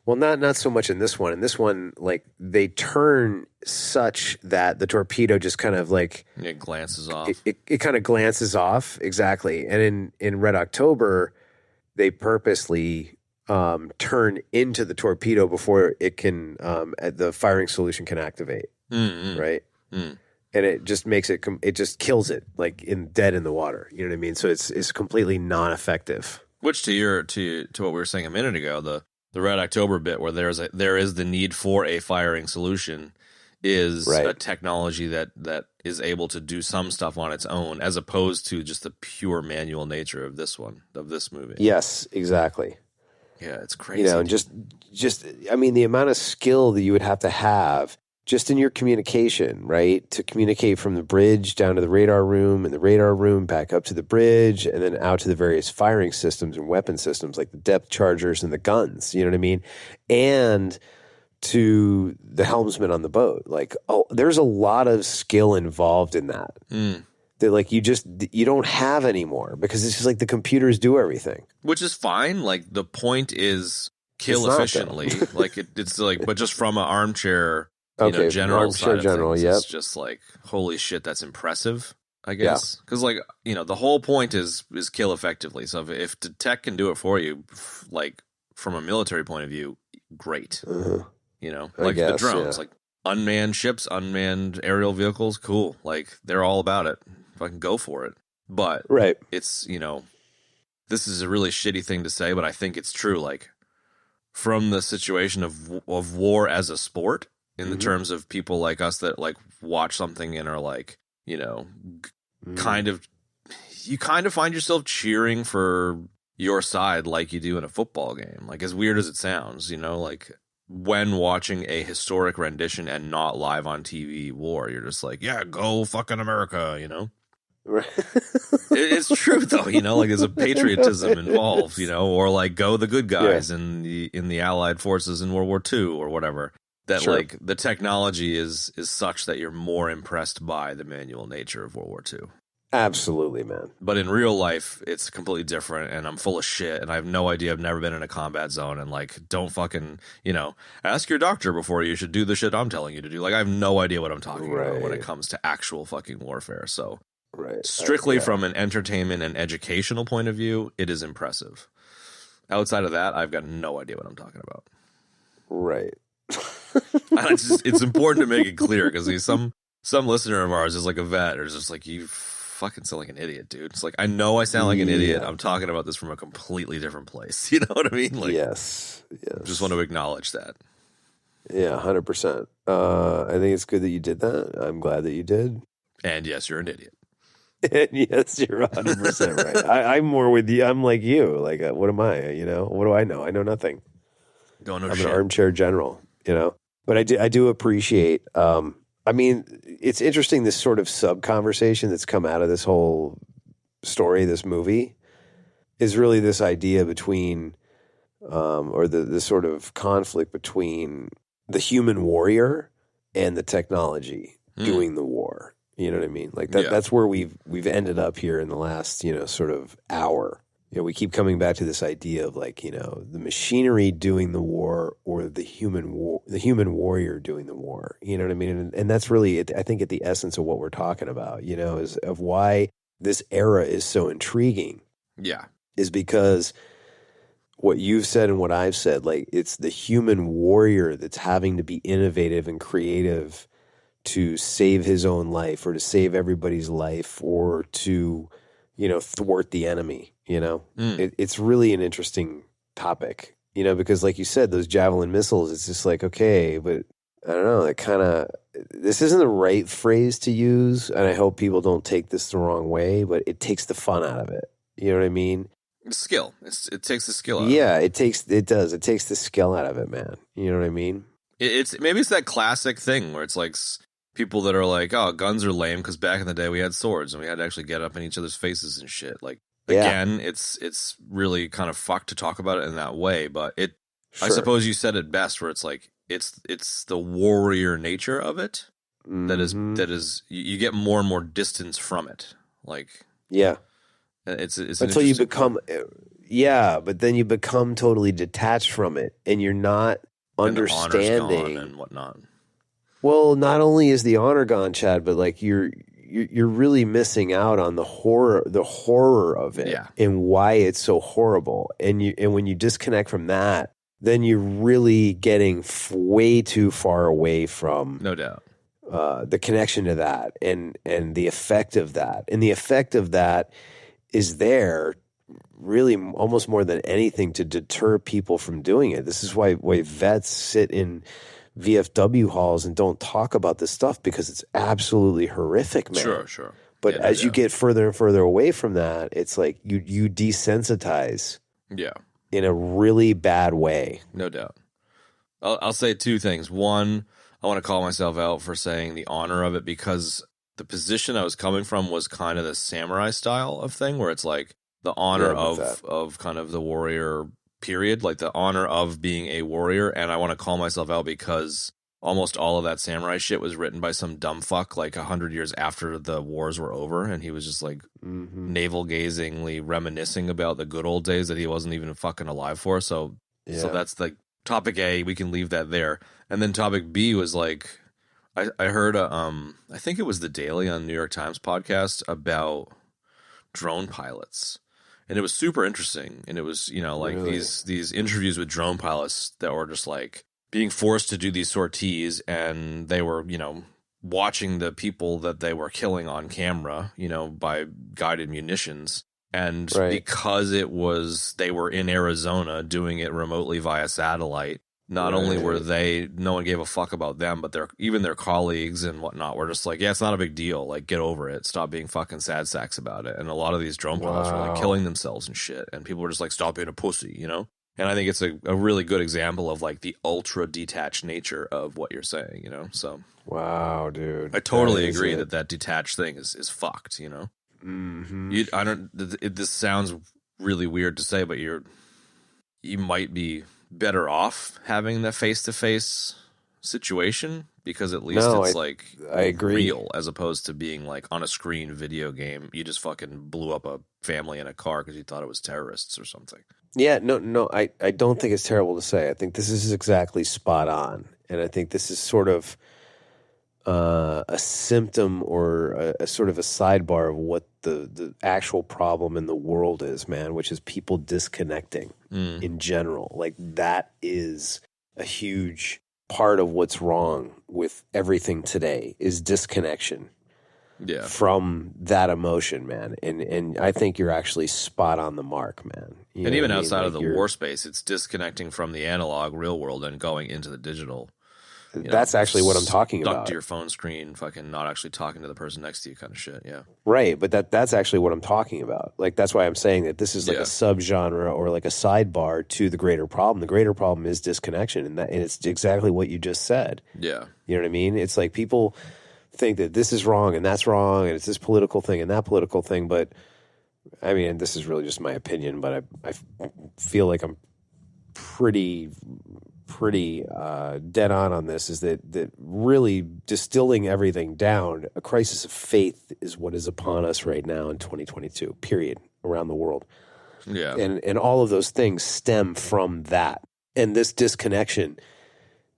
well, not so much in this one. In this one, like they turn such that the torpedo just kind of like it glances off. It kind of glances off, exactly. And in Red October, they purposely turn into the torpedo before it can the firing solution can activate, right? Mm. And it just makes it just kills it like dead in the water. You know what I mean? So it's completely non-effective. Which to what we were saying a minute ago, the Red October bit where there is the need for a firing solution is right. A technology that is able to do some stuff on its own, as opposed to just the pure manual nature of this movie. Yes, exactly. Yeah, it's crazy. And just I mean, the amount of skill that you would have to have just in your communication, right? To communicate from the bridge down to the radar room and the radar room back up to the bridge and then out to the various firing systems and weapon systems like the depth chargers and the guns, you know what I mean? And to the helmsman on the boat. Like, oh, there's a lot of skill involved in that. That like you don't have anymore because it's just like the computers do everything. Which is fine. Like the point is kill It's not, efficiently. Like it's like, but just from an armchair, general armchair side general, of things, yep. it's just like, holy shit, that's impressive, I guess. Because like, the whole point is kill effectively. So if the tech can do it for you, like from a military point of view, great. Like guess, the drones, like unmanned ships, unmanned aerial vehicles, cool. Like they're all about it. If I can go for it. But it's, this is a really shitty thing to say, but I think it's true. Like from the situation of war as a sport, in the terms of people like us that like watch something and are like, kind of find yourself cheering for your side like you do in a football game. Like as weird as it sounds, like when watching a historic rendition and not live on TV war, you're just like, yeah, go fucking America, Right. It's true though, like there's a patriotism involved, or like go the good guys in the Allied forces in World War II or whatever. That like the technology is such that you're more impressed by the manual nature of World War II. Absolutely, man. But in real life, it's completely different, and I'm full of shit, and I have no idea. I've never been in a combat zone, and like, don't fucking, ask your doctor before you should do the shit I'm telling you to do. Like, I have no idea what I'm talking about when it comes to actual fucking warfare. So, strictly from an entertainment and educational point of view, it is impressive. Outside of that, I've got no idea what I'm talking about. Right. It's important to make it clear because some listener of ours is like a vet or is just like, you fucking sound like an idiot, dude. It's like, I know I sound like an idiot. I'm talking about this from a completely different place. You know what I mean? Like, yes. Just want to acknowledge that. Yeah, 100%. I think it's good that you did that. I'm glad that you did. And yes, you're an idiot. And yes, you're 100% right. I'm more with you. I'm like you. Like, what am I? What do I know? I know nothing. Don't know I'm shit. an armchair general, But I do appreciate, it's interesting, this sort of sub-conversation that's come out of this whole story, this movie, is really this idea between, or the sort of conflict between the human warrior and the technology doing the war. You know what I mean? Like that's where we've ended up here in the last, sort of hour. We keep coming back to this idea of like, the machinery doing the war or the human warrior doing the war. You know what I mean? And that's really, I think, at the essence of what we're talking about, is of why this era is so intriguing. Yeah. Is because what you've said and what I've said, like it's the human warrior that's having to be innovative and creative to save his own life or to save everybody's life or to, thwart the enemy. It's really an interesting topic, because like you said, those Javelin missiles, it's just like, okay, but I don't know, this isn't the right phrase to use. And I hope people don't take this the wrong way, but it takes the fun out of it. You know what I mean? Skill. It takes the skill out of it. It does. It takes the skill out of it, man. You know what I mean? Maybe it's that classic thing where it's like people that are like, oh, guns are lame because back in the day we had swords and we had to actually get up in each other's faces and shit. Like, again, it's really kind of fucked to talk about it in that way, but I suppose you said it best where it's like, it's the warrior nature of it that is you get more and more distance from it. Like, it's until you become, but then you become totally detached from it and you're not understanding and whatnot. Well, not only is the honor gone, Chad, but like you're really missing out on the horror of it and why it's so horrible. And when you disconnect from that, then you're really getting way too far away from, no doubt, the connection to that and the effect of that. And the effect of that is there really almost more than anything to deter people from doing it. This is why vets sit in VFW halls and don't talk about this stuff, because it's absolutely horrific, man. Sure. But as you get further and further away from that, it's like you desensitize. Yeah. In a really bad way. No doubt. I'll say two things. One, I want to call myself out for saying the honor of it, because the position I was coming from was kind of the samurai style of thing, where it's like the honor of kind of the warrior period, like the honor of being a warrior. And I want to call myself out because almost all of that samurai shit was written by some dumb fuck like 100 years after the wars were over, and he was just like navel-gazingly reminiscing about the good old days that he wasn't even fucking alive for. So that's like topic A. We can leave that there. And then topic B was like, I heard I think it was the Daily on New York Times podcast about drone pilots, and it was super interesting. And it was, you know, like these interviews with drone pilots that were just like being forced to do these sorties, and they were, you know, watching the people that they were killing on camera, you know, by guided munitions. And because they were in Arizona doing it remotely via satellite, not only were no one gave a fuck about them, but even their colleagues and whatnot were just like, yeah, it's not a big deal. Like, get over it. Stop being fucking sad sacks about it. And a lot of these drone pilots were like killing themselves and shit. And people were just like, stop being a pussy, you know? And I think it's a really good example of like the ultra detached nature of what you're saying, you know? So, wow, dude. I totally agree that detached thing is fucked, you know? This sounds really weird to say, but you might be better off having the face-to-face situation, because at least I agree, real, as opposed to being like on a screen video game. You just fucking blew up a family in a car because you thought it was terrorists or something. Yeah, no, I don't think it's terrible to say. I think this is exactly spot on. And I think this is sort of a symptom or a sort of a sidebar of what the actual problem in the world is, man, which is people disconnecting in general. Like, that is a huge part of what's wrong with everything today, is disconnection from that emotion, man. And I think you're actually spot on the mark, man. And even outside of the war space, it's disconnecting from the analog real world and going into the digital. That's actually what I'm talking about. Stuck to your phone screen, fucking not actually talking to the person next to you kind of shit, yeah. Right, but that's actually what I'm talking about. Like, that's why I'm saying that this is like a subgenre or like a sidebar to the greater problem. The greater problem is disconnection, and it's exactly what you just said. Yeah. You know what I mean? It's like people think that this is wrong and that's wrong, and it's this political thing and that political thing, but I mean, and this is really just my opinion, but I feel like I'm pretty dead on this, is that really distilling everything down, a crisis of faith is what is upon us right now in 2022, period, around the world. Yeah. And all of those things stem from that. And this disconnection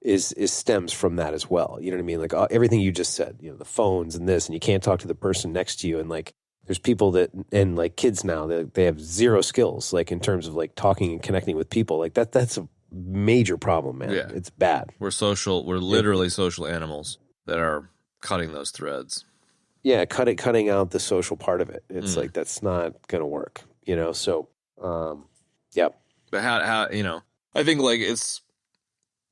is stems from that as well. You know what I mean? Like, everything you just said, you know, the phones and this, and you can't talk to the person next to you. And like, there's people that, and like kids now, they have zero skills, like in terms of like talking and connecting with people. Like that's a major problem, man. Yeah. It's bad. We're literally social animals that are cutting those threads. Yeah, cutting out the social part of it. It's like, that's not going to work, you know? So, yeah. But how, you know, I think like it's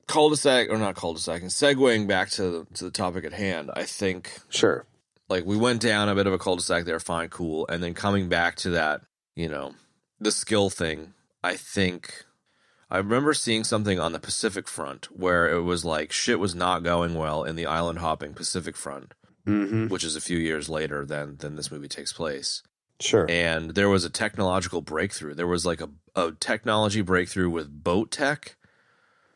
cul-de-sac, or not cul-de-sac, and segueing back to the topic at hand, I think. Sure. Like, we went down a bit of a cul-de-sac there, fine, cool. And then coming back to that, you know, the skill thing, I think I remember seeing something on the Pacific Front where it was like shit was not going well in the island hopping Pacific Front, which is a few years later than this movie takes place. Sure. And there was a technological breakthrough. There was like a technology breakthrough with boat tech.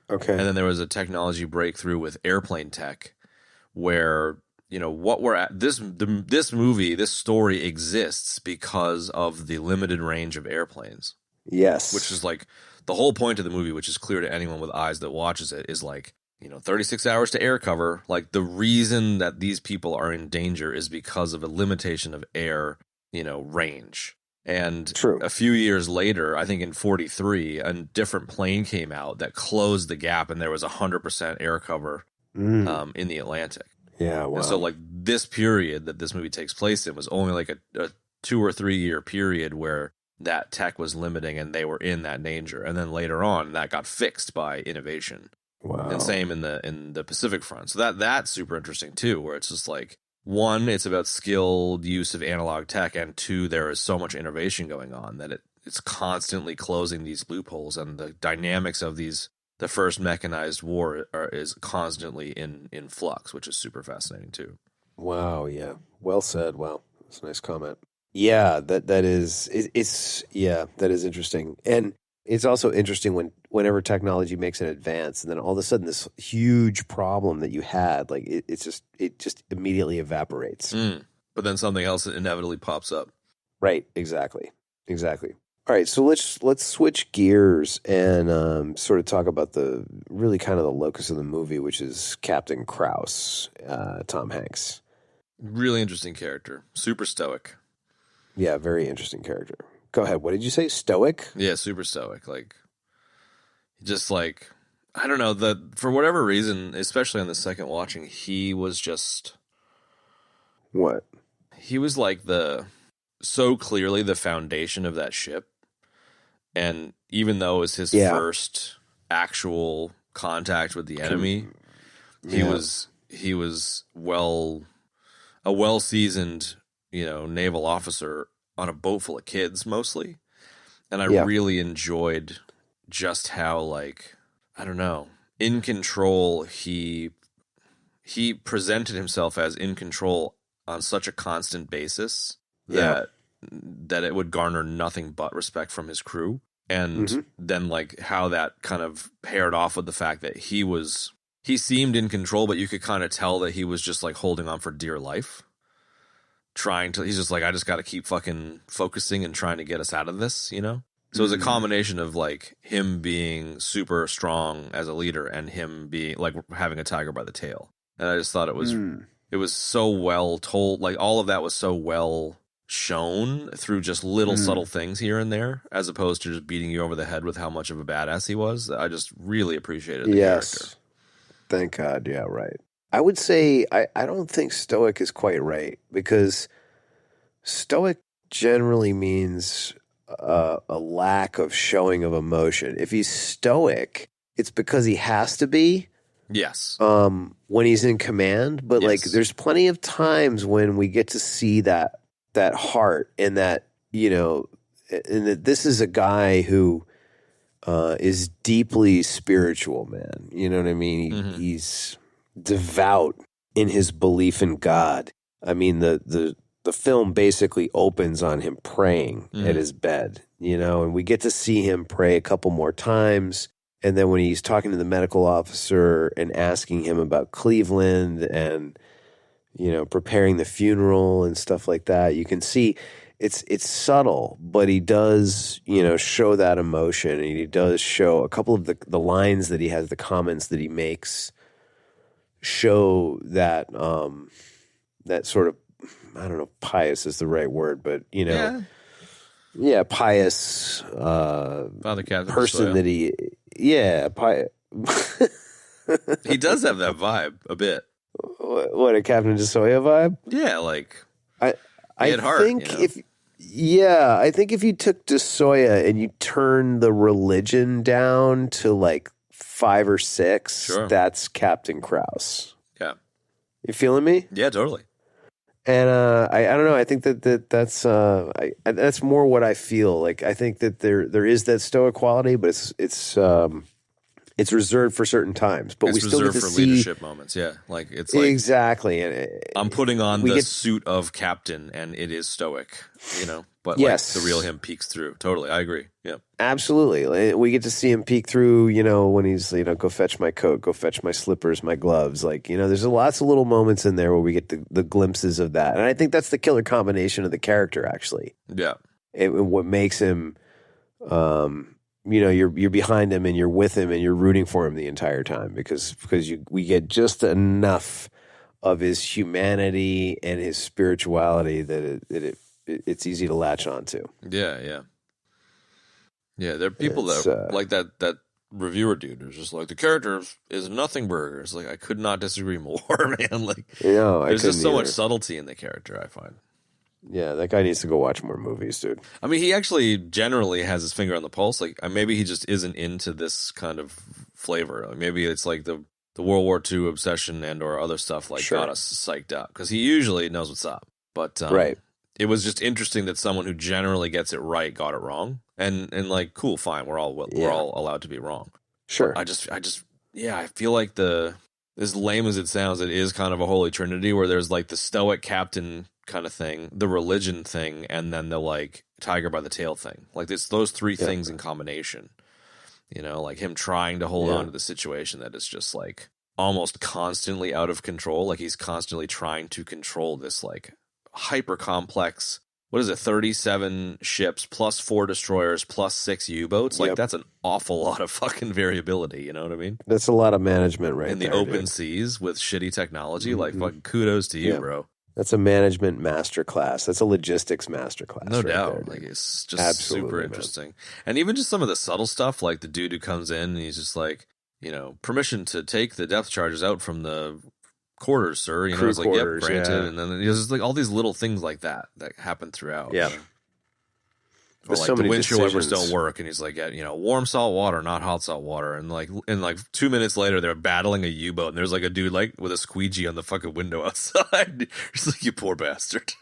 Okay. And then there was a technology breakthrough with airplane tech, where, you know, what we're at, this movie, this story exists because of the limited range of airplanes. Yes. Which is like the whole point of the movie, which is clear to anyone with eyes that watches it, is like, you know, 36 hours to air cover. Like, the reason that these people are in danger is because of a limitation of air, you know, range. And a few years later, I think in 43, a different plane came out that closed the gap, and there was 100% air cover in the Atlantic. Yeah, wow. And so, like, this period that this movie takes place in was only like a 2 or 3 year period where that tech was limiting and they were in that danger. And then later on, that got fixed by innovation. Wow. And same in the Pacific Front. So that's super interesting too, where it's just like, one, it's about skilled use of analog tech, and two, there is so much innovation going on that it's constantly closing these loopholes, and the dynamics of the first mechanized war is constantly in flux, which is super fascinating too. Wow, yeah. Well said. Wow. That's a nice comment. Yeah, that is interesting. And It's also interesting whenever technology makes an advance, and then all of a sudden this huge problem that you had, like it just immediately evaporates. But then something else inevitably pops up. Right. Exactly. All right, so let's switch gears and sort of talk about the really kind of the locus of the movie, which is Captain Krause, Tom Hanks. Really interesting character. Super stoic. Yeah, very interesting character. Go ahead. What did you say? Stoic? Yeah, super stoic. Like, just like, I don't know, for whatever reason, especially on the second watching, he was just... What? He was like so clearly the foundation of that ship. And even though it was his first actual contact with the enemy, he was a well-seasoned, naval officer on a boat full of kids mostly. And I really enjoyed just how, like, I don't know, in control he presented himself as in control on such a constant basis that it would garner nothing but respect from his crew. And then, like, how that kind of paired off with the fact that he seemed in control, but you could kind of tell that he was just, like, holding on for dear life. He's just like, I just got to keep fucking focusing and trying to get us out of this, So it was a combination of, like, him being super strong as a leader and him being, like, having a tiger by the tail. And I just thought it was so well told. Like, all of that was so well shown through just little subtle things here and there, as opposed to just beating you over the head with how much of a badass he was. I just really appreciated the character. Thank God. Yeah, right. I would say I don't think stoic is quite right, because stoic generally means a lack of showing of emotion. If he's stoic, it's because he has to be. Yes. When he's in command, but like there's plenty of times when we get to see that heart, and that, and that this is a guy who is deeply spiritual, man. You know what I mean? He's devout in his belief in God. I mean, the film basically opens on him praying at his bed, and we get to see him pray a couple more times. And then when he's talking to the medical officer and asking him about Cleveland and, preparing the funeral and stuff like that, you can see it's subtle, but he does, show that emotion. And he does show a couple of the lines that he has, the comments that he makes, show that that sort of, I don't know if pious is the right word, but, pious Father Captain person Desoya. that he... Yeah, he does have that vibe a bit. What, a Captain Desoya vibe? Yeah, like I had heart, think I think if you took Desoya and you turned the religion down to like 5 or 6, that's Captain Krause. Yeah, you feeling me? Yeah, totally. And I don't know. I think that's more what I feel like. I think that there is that stoic quality, but it's reserved for certain times. But it's we still get to for see leadership moments. Yeah, like it's like exactly. And I'm putting on the suit of captain, and it is stoic, But like the real him peeks through. Totally, I agree. Yeah, absolutely. We get to see him peek through. When he's go fetch my coat, go fetch my slippers, my gloves. Like there's lots of little moments in there where we get the glimpses of that, and I think that's the killer combination of the character. Actually, yeah. What makes him, you're behind him and you're with him and you're rooting for him the entire time because we get just enough of his humanity and his spirituality that it's easy to latch onto. Yeah. There are people that like that reviewer dude who's just like, the character is nothing burger. It's like, I could not disagree more, man. Like, there's just so much subtlety in the character, I find. Yeah, that guy needs to go watch more movies, dude. I mean, he actually generally has his finger on the pulse. Like, maybe he just isn't into this kind of flavor. Like, maybe it's like the World War II obsession and or other stuff got us psyched up, because he usually knows what's up. But right. It was just interesting that someone who generally gets it right got it wrong, and like, cool, fine, we're all allowed to be wrong. Sure. But I feel like as lame as it sounds, it is kind of a holy trinity where there's like the stoic captain kind of thing, the religion thing, and then the like tiger by the tail thing. Like it's those three things in combination. You know, like him trying to hold on to the situation that is just like almost constantly out of control. Like he's constantly trying to control this like hyper complex, what is it, 37 ships plus 4 destroyers plus 6 U-boats. Like that's an awful lot of fucking variability. You know what I mean? That's a lot of management right in the there, open dude. seas with shitty technology. Like fucking kudos to you, bro. That's a management masterclass. That's a logistics masterclass. No right doubt. there, Like it's just Absolutely, super man. interesting. And even just some of the subtle stuff, like the dude who comes in and he's just like, you know, permission to take the depth charges out from the quarters, sir. You know, Crew it's like, quarters, yep, granted. yeah. And then there's just like all these little things like that happen throughout. Yeah. You know? Or There's like so the many windshield wipers decisions. don't work, and he's like, you know, warm salt water, not hot salt water, and like 2 minutes later, they're battling a U-boat, and there's like a dude like with a squeegee on the fucking window outside. It's like, you poor bastard,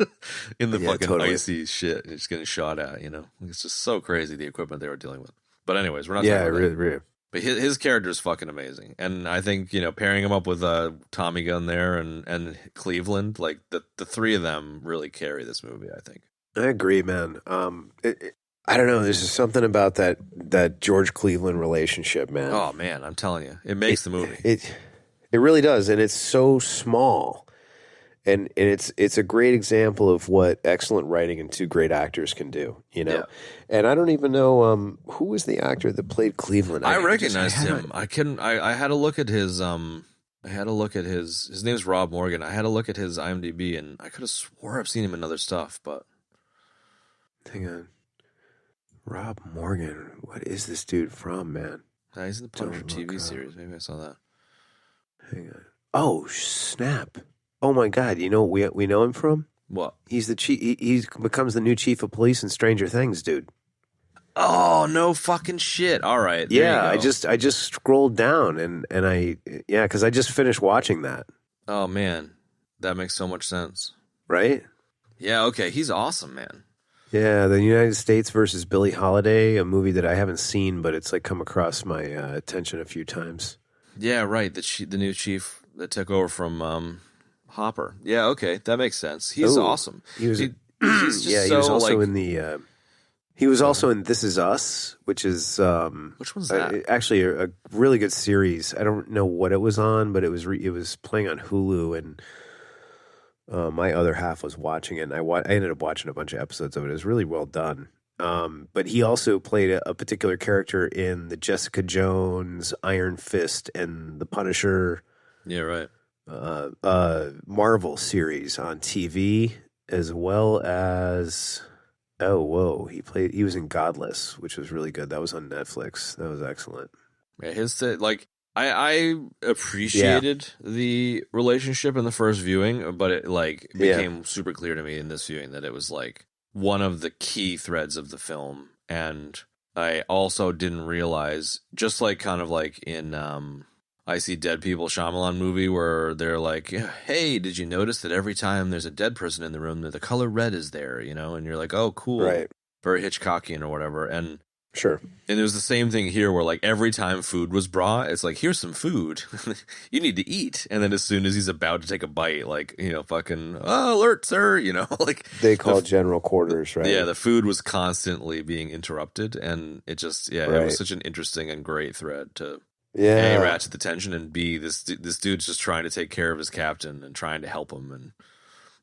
in the fucking totally. icy shit, and just getting shot at. You know, like, it's just so crazy the equipment they were dealing with. But anyways, we're not. Yeah, talking about that. really. But his character is fucking amazing, and I think, you know, pairing him up with Tommy Gunn there and Cleveland, like the three of them really carry this movie. I think. I agree, man. I don't know. There's just something about that George Cleveland relationship, man. Oh man, I'm telling you, it makes the movie. It really does, and it's so small, and it's a great example of what excellent writing and two great actors can do. You know, and I don't even know who was the actor that played Cleveland. I recognized him. I couldn't. I had a look at his. I had a look at his name's Rob Morgan. I had a look at his IMDb, and I could have swore I've seen him in other stuff, but hang on. Rob Morgan, what is this dude from, man? He's in the Punisher TV series. Maybe I saw that. Hang on. Oh, snap! Oh my God! You know what we know him from? What? He's the chief. He becomes the new chief of police in Stranger Things, dude. Oh, no fucking shit! All right, there Yeah, you go. I just scrolled down and because I just finished watching that. Oh man, that makes so much sense. Right? Yeah. Okay, he's awesome, man. Yeah, the United States versus Billie Holiday, a movie that I haven't seen, but it's like come across my attention a few times. Yeah, right. The new chief that took over from Hopper. Yeah, okay, that makes sense. He's Ooh, awesome. He was, he's just yeah, he so, was also like, in the. He was also in This Is Us, which is which one's that? Actually a really good series. I don't know what it was on, but it was playing on Hulu, and my other half was watching it. And I ended up watching a bunch of episodes of it. It was really well done. But he also played a particular character in the Jessica Jones, Iron Fist, and the Punisher. Yeah, right. Marvel series on TV, as well as he was in Godless, which was really good. That was on Netflix. That was excellent. Yeah, I appreciated the relationship in the first viewing, but it like became super clear to me in this viewing that it was like one of the key threads of the film. And I also didn't realize, just like kind of like in I See Dead People Shyamalan movie, where they're like, hey, did you notice that every time there's a dead person in the room, that the color red is there, you know? And you're like, oh, cool. Right. Very Hitchcockian or whatever. And Sure. And it was the same thing here, where like every time food was brought, it's like, here's some food, you need to eat. And then as soon as he's about to take a bite, like, you know, fucking, alert, sir, you know, like they call general quarters, right? Yeah, the food was constantly being interrupted, and it just, it was such an interesting and great thread to A, ratchet the tension, and B, this dude's just trying to take care of his captain and trying to help him, and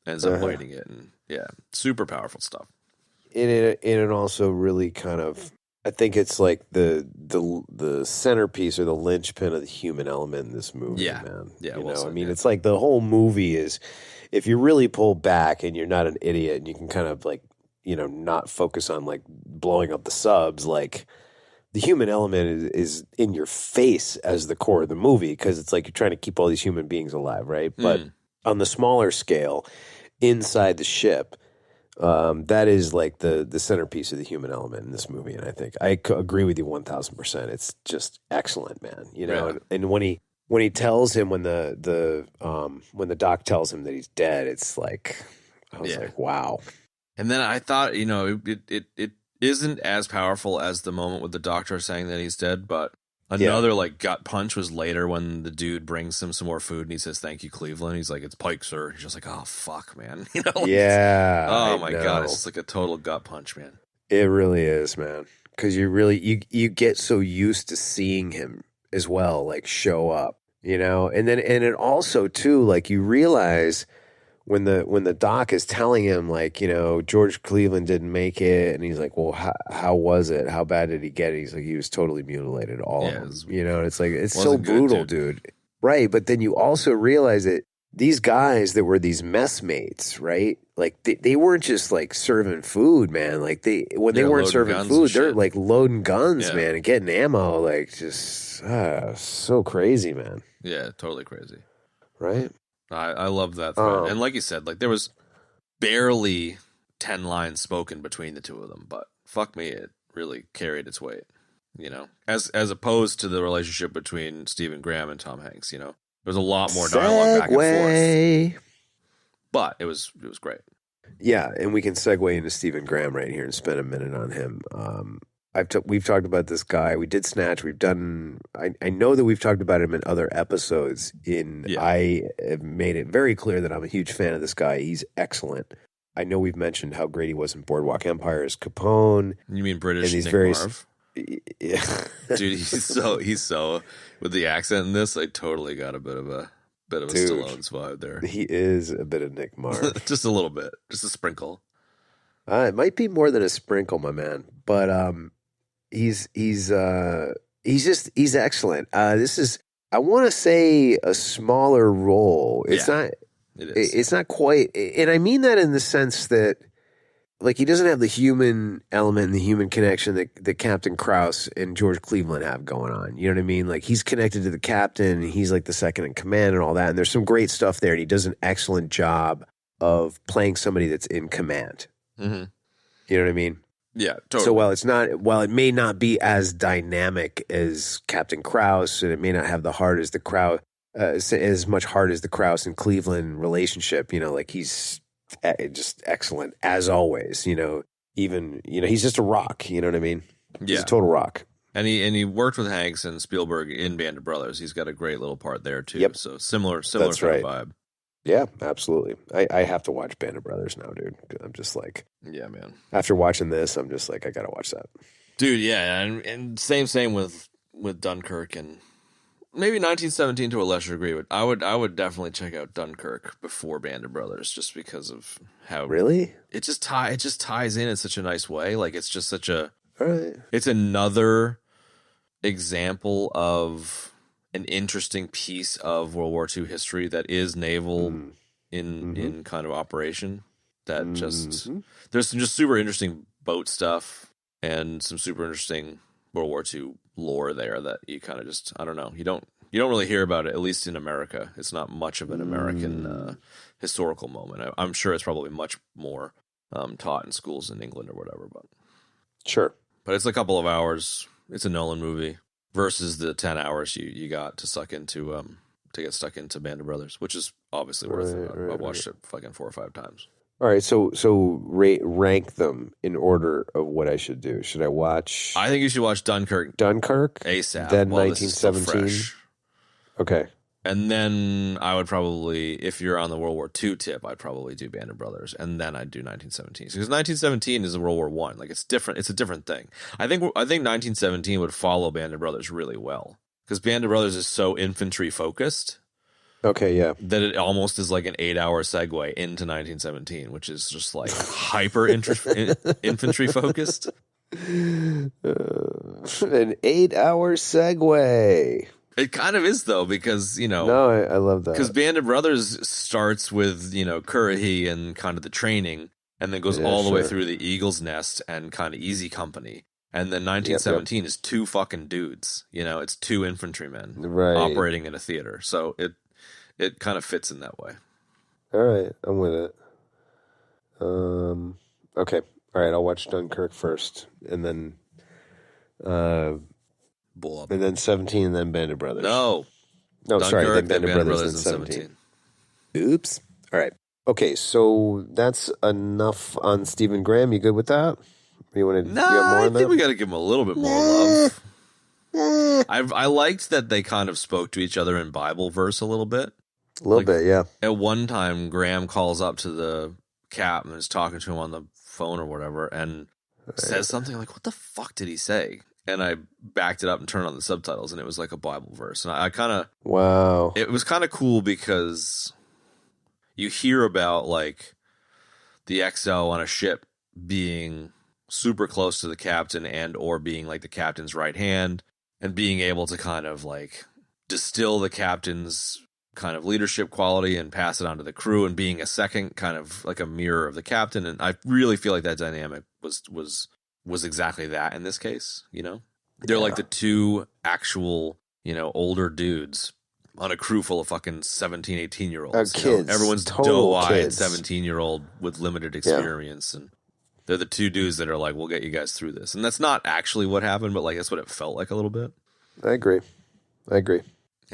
ends up biting it, and super powerful stuff. And it also really kind of, I think it's like the centerpiece or the linchpin of the human element in this movie, man. Yeah, you well know, said, I mean, it's like the whole movie is, if you really pull back and you're not an idiot and you can kind of like, you know, not focus on like blowing up the subs, like the human element is in your face as the core of the movie, because it's like you're trying to keep all these human beings alive, right? But on the smaller scale, inside the ship, that is like the centerpiece of the human element in this movie, and I think I agree with you 1,000%. It's just excellent, man. You know, and when he tells him, when the doc tells him that he's dead, it's like, I was like, wow. And then I thought, you know, it isn't as powerful as the moment with the doctor saying that he's dead, but Another like gut punch was later when the dude brings him some more food and he says, "Thank you, Cleveland." He's like, "It's Pike, sir." He's just like, "Oh fuck, man." You know? Like, oh my god, it's just like a total gut punch, man. It really is, man. Because you get so used to seeing him as well, like show up, you know, and it also too, like you realize when the doc is telling him, like, you know, George Cleveland didn't make it, and he's like, well, how was it? How bad did he get it? He's like, he was totally mutilated, all of them, you know. And it's like, it's so brutal, dude. Right? But then you also realize that these guys that were these messmates, right? Like they weren't just like serving food, man. Like when they weren't serving food, they're like loading guns, man, and getting ammo. Like just so crazy, man. Yeah, totally crazy. Right? I love that thread. And like you said, like there was barely 10 lines spoken between the two of them, but fuck me, it really carried its weight, you know, as opposed to the relationship between Stephen Graham and Tom Hanks. You know, there's a lot more dialogue back and forth, but it was great. Yeah, and we can segue into Stephen Graham right here and spend a minute on him. We've talked about this guy. We did Snatch. We've done. I know that we've talked about him in other episodes. I have made it very clear that I'm a huge fan of this guy. He's excellent. I know we've mentioned how great he was in Boardwalk Empire as Capone. You mean British Nick Marv? Yeah. Dude, he's so with the accent in this. I totally got a bit of a Stallone's vibe there. He is a bit of Nick Marv, just a little bit, just a sprinkle. It might be more than a sprinkle, my man. But he's excellent. This is, I want to say, a smaller role. It's not. It is. It's not quite, and I mean that in the sense that, like, he doesn't have the human element and the human connection that Captain Krause and George Cleveland have going on. You know what I mean? Like, he's connected to the captain, and he's like the second in command and all that. And there's some great stuff there. And he does an excellent job of playing somebody that's in command. Mm-hmm. You know what I mean? Yeah, totally. So while it may not be as dynamic as Captain Krause, and it may not have the heart as the Krause, as much heart as the Krause and Cleveland relationship, you know, like he's just excellent as always. You know, even, you know, he's just a rock. You know what I mean? He's a total rock. And he worked with Hanks and Spielberg in Band of Brothers. He's got a great little part there too. Yep. So similar kind of vibe. Yeah, absolutely. I have to watch Band of Brothers now, dude. I'm just like, yeah, man. After watching this, I'm just like, I gotta watch that, dude. Yeah, and same with Dunkirk and maybe 1917 to a lesser degree. But I would definitely check out Dunkirk before Band of Brothers, just because of how it just ties in such a nice way. Like it's just such a it's another example of an interesting piece of World War II history that is naval in kind of operation. That just there's some just super interesting boat stuff and some super interesting World War II lore there that you kind of just, I don't know, you don't really hear about it, at least in America. It's not much of an American historical moment. I'm sure it's probably much more taught in schools in England or whatever, but sure. But it's a couple of hours. It's a Nolan movie versus the 10 hours you got to suck into to get stuck into Band of Brothers, which is obviously worth it. I've watched it fucking 4 or 5 times. All right, so rank them in order of what I should do. Should I watch? I think you should watch Dunkirk ASAP. Then 1917. Okay. And then I would probably, if you're on the World War II tip, I'd probably do Band of Brothers, and then I'd do 1917 because 1917 is a World War I. Like it's different. It's a different thing. I think 1917 would follow Band of Brothers really well because Band of Brothers is so infantry focused. Okay, yeah. That it almost is like an 8-hour segue into 1917, which is just like hyper infantry focused. An 8-hour segue. It kind of is though, because I love that. Because Band of Brothers starts with Currahee and kind of the training, and then goes all the way through the Eagle's Nest and kind of Easy Company. And then 1917 is 2 fucking dudes. It's 2 infantrymen operating in a theater. So it kind of fits in that way. All right, I'm with it. Okay, all right. I'll watch Dunkirk first, and then, and then 17, and then Band of Brothers. No, Dunkirk, sorry, then Band of Brothers, and 17. Oops. All right. Okay, so that's enough on Stephen Graham. You good with that? You want to? I think we got to give him a little bit more love. I liked that they kind of spoke to each other in Bible verse a little bit. A little bit, yeah. At one time, Graham calls up to the cap and is talking to him on the phone or whatever, and says something like, "What the fuck did he say?" And I backed it up and turned on the subtitles, and it was like a Bible verse. And I kind of... Wow. It was kind of cool because you hear about, like, the XO on a ship being super close to the captain and or being, like, the captain's right hand, and being able to kind of, like, distill the captain's kind of leadership quality and pass it on to the crew, and being a second kind of like a mirror of the captain. And I really feel like that dynamic was exactly that in this case, you know? They're like the two actual, you know, older dudes on a crew full of fucking 17, 18-year-olds. Kids. Everyone's Total doe-eyed kids. 17-year-old with limited experience. And they're the two dudes that are like, we'll get you guys through this. And that's not actually what happened, but like that's what it felt like a little bit. I agree. I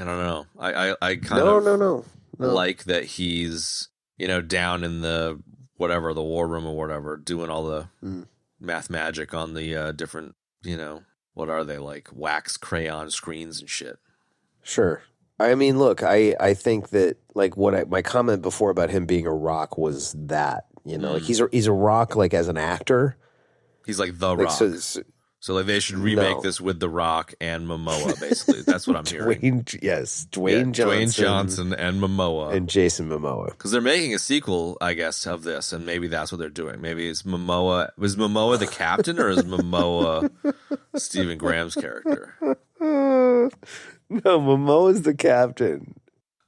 don't know. I kind of No. like that he's, you know, down in the whatever, the war room or whatever, doing all the math magic on the different, you know, what are they, like wax crayon screens and shit. Sure. I mean, look, I think that like my comment before about him being a rock was that, you know, like he's a rock like as an actor. He's like the Rock. So like they should remake this with The Rock and Momoa, basically. That's what I'm hearing. Dwayne Johnson and Momoa. And Jason Momoa. Because they're making a sequel, I guess, of this, and maybe that's what they're doing. Maybe was Momoa the captain, or is Momoa Stephen Graham's character? No, Momoa's the captain.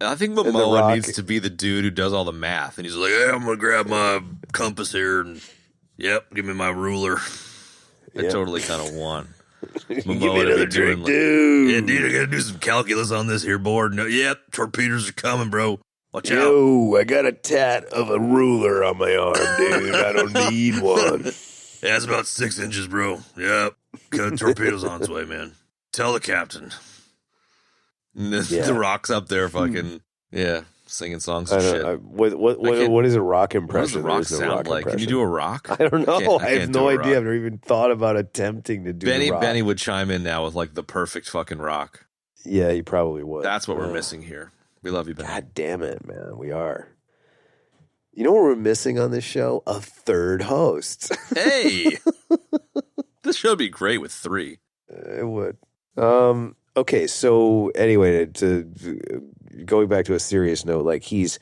I think Momoa needs to be the dude who does all the math, and he's like, "Hey, I'm gonna grab my compass here, and give me my ruler." I totally kind of want Momoa to be doing like, dude. "Yeah, dude, I gotta do some calculus on this here board." No, torpedoes are coming, bro. Watch out. Yo, I got a tat of a ruler on my arm, dude. I don't need one. Yeah, it's about 6 inches, bro. Yep. Got torpedoes on its way, man. Tell the captain. And the Rock's up there fucking, singing songs and shit. What is a rock impression? What does the Rock sound like? Can you do a Rock? I don't know. I have no idea. I've never even thought about attempting to do the Rock. Benny would chime in now with like the perfect fucking Rock. Yeah, he probably would. That's what we're missing here. We love you, Benny. God damn it, man. We are. You know what we're missing on this show? A third host. Hey! This show would be great with 3. It would. Okay, so anyway, going back to a serious note, like he's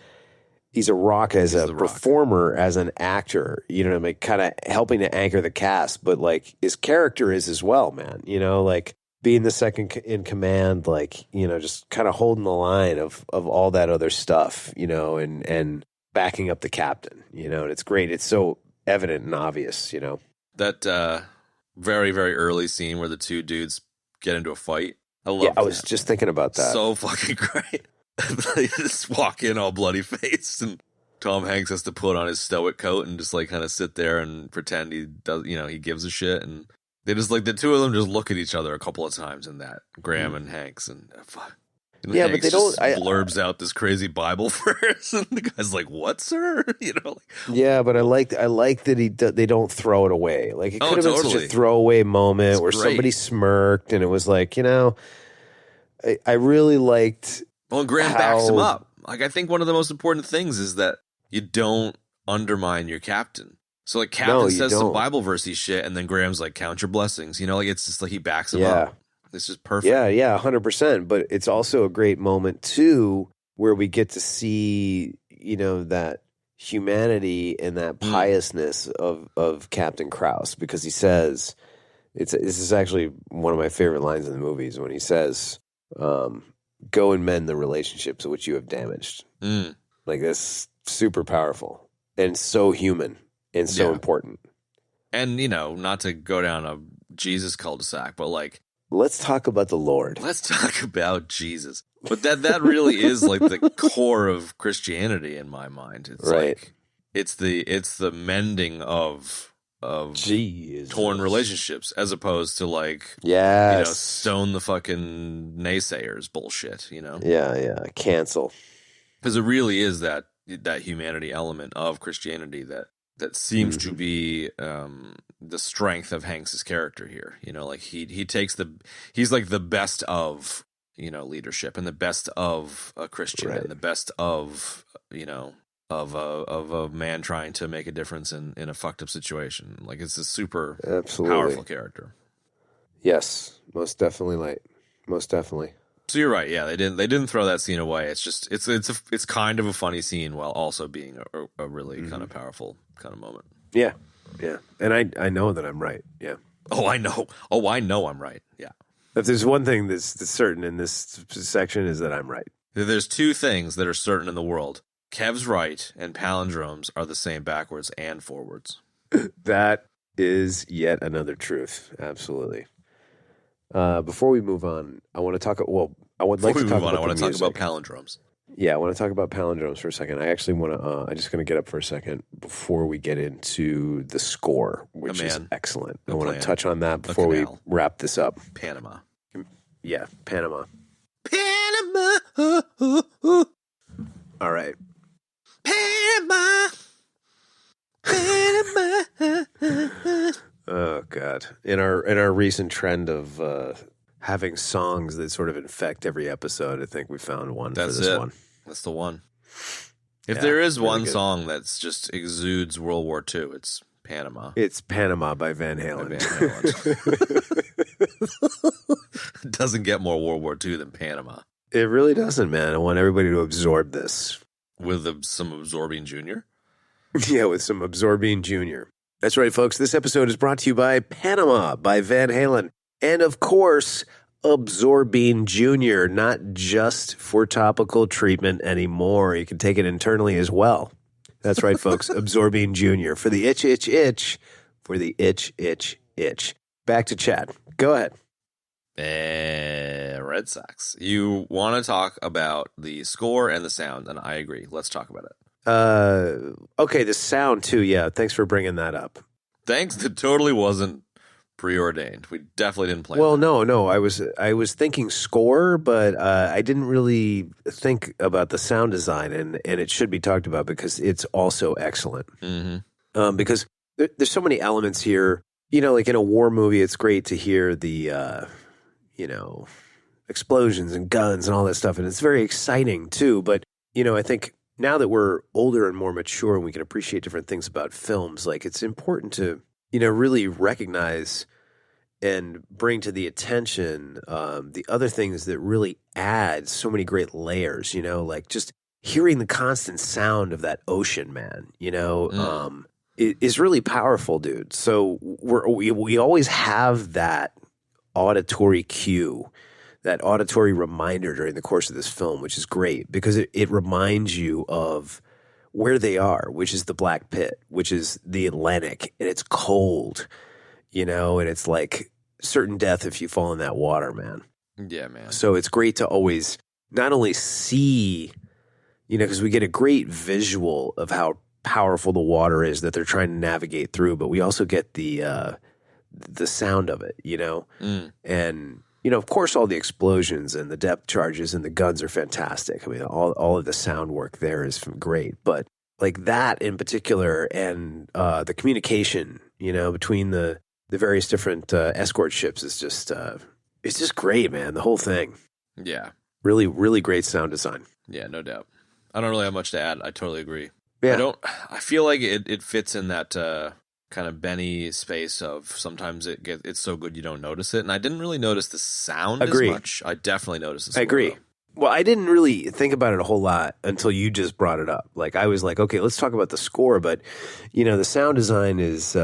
a rock as a performer, as an actor, you know what I mean? Kind of helping to anchor the cast, but like his character is as well, man. You know, like being the second in command, like, you know, just kind of holding the line of all that other stuff, you know, and backing up the captain, you know, and it's great. It's so evident and obvious, you know. That very, very early scene where the two dudes get into a fight. I love that. I was just thinking about that. So fucking great. They just walk in all bloody faced, and Tom Hanks has to put on his stoic coat and just like kind of sit there and pretend he does, you know, he gives a shit. And they just like the two of them just look at each other a couple of times in that, Graham and Hanks, and fuck. And yeah, Hanks but they don't. Blurbs out this crazy Bible verse, and the guy's like, "What, sir?" You know. Like, yeah, but I like that they don't throw it away. Like it could have been such a throwaway moment where somebody smirked, and it was like, you know, I really liked. Well, and Graham backs him up. Like I think one of the most important things is that you don't undermine your captain. So like captain says some Bible versey shit, and then Graham's like, "Count your blessings." You know, like it's just like he backs him up. It's just perfect. Yeah, 100%. But it's also a great moment, too, where we get to see, you know, that humanity and that piousness of Captain Krause, because he says, this is actually one of my favorite lines in the movies, when he says, go and mend the relationships which you have damaged. Like, that's super powerful and so human and so important. And, you know, not to go down a Jesus cul-de-sac, but like, let's talk about the Lord. Let's talk about Jesus. But that really is like the core of Christianity in my mind. It's like it's the mending of torn relationships, as opposed to like you know, stone the fucking naysayers bullshit, you know? Yeah, cancel. Because it really is that humanity element of Christianity that that seems to be the strength of Hanks's character here. You know, like he takes he's like the best of, you know, leadership and the best of a Christian and the best of, you know, of a man trying to make a difference in a fucked up situation. Like it's a super powerful character. Yes, most definitely. Most definitely. So you're right. Yeah, they didn't throw that scene away. It's just it's kind of a funny scene while also being a really kind of powerful kind of moment. Yeah, yeah. And I know that I'm right. Yeah. Oh, I know. Oh, I know I'm right. Yeah. If there's one thing that's certain in this section is that I'm right. There's two things that are certain in the world. Kev's right, and palindromes are the same backwards and forwards. That is yet another truth. Absolutely. Before we move on, I want to talk. Well, I would like to talk about. I want to talk about palindromes. Yeah, I want to talk about palindromes for a second. I actually want to. I'm just going to get up for a second before we get into the score, which is excellent. I want to touch on that before we wrap this up. Panama. Yeah, Panama. Panama. All right. Panama. Panama. Oh God! In our recent trend of having songs that sort of infect every episode, I think we found one for this one. That's the one. If there is one song that's just exudes World War II, it's Panama. It's Panama by Van Halen. It doesn't get more World War II than Panama. It really doesn't, man. I want everybody to absorb this. With some Absorbine Jr.? Yeah, with some Absorbine Jr. That's right, folks. This episode is brought to you by Panama by Van Halen. And, of course, Absorbine Jr., not just for topical treatment anymore. You can take it internally as well. That's right, folks. Absorbine Jr. for the itch, itch, itch. For the itch, itch, itch. Back to Chad. Go ahead. Red Sox. You want to talk about the score and the sound, and I agree. Let's talk about it. Okay, the sound too. Yeah, thanks for bringing that up. Thanks. It totally wasn't preordained. We definitely didn't plan. Well, no. I was thinking score, but I didn't really think about the sound design, and it should be talked about because it's also excellent. Mm-hmm. Because there's so many elements here. You know, like in a war movie, it's great to hear the you know, explosions and guns and all that stuff, and it's very exciting too. But you know, I think now that we're older and more mature and we can appreciate different things about films, like it's important to, you know, really recognize and bring to the attention the other things that really add so many great layers, you know, like just hearing the constant sound of that ocean, man, you know, is really powerful, dude. So we always have that auditory cue, that auditory reminder during the course of this film, which is great because it reminds you of where they are, which is the Black Pit, which is the Atlantic, and it's cold, you know, and it's like certain death if you fall in that water, man. Yeah, man. So it's great to always not only see, you know, because we get a great visual of how powerful the water is that they're trying to navigate through, but we also get the sound of it, you know, and you know, of course, all the explosions and the depth charges and the guns are fantastic. I mean, all of the sound work there is great, but like that in particular, and the communication, you know, between the various different escort ships is just it's just great, man. The whole thing, yeah, really, really great sound design. Yeah, no doubt. I don't really have much to add. I totally agree. Yeah, I feel like it fits in that kind of Benny space of sometimes it's so good you don't notice it, and I didn't really notice the sound as much. I definitely noticed the score. I agree. Though. Well, I didn't really think about it a whole lot until you just brought it up. Like I was like, okay, let's talk about the score, but you know, the sound design is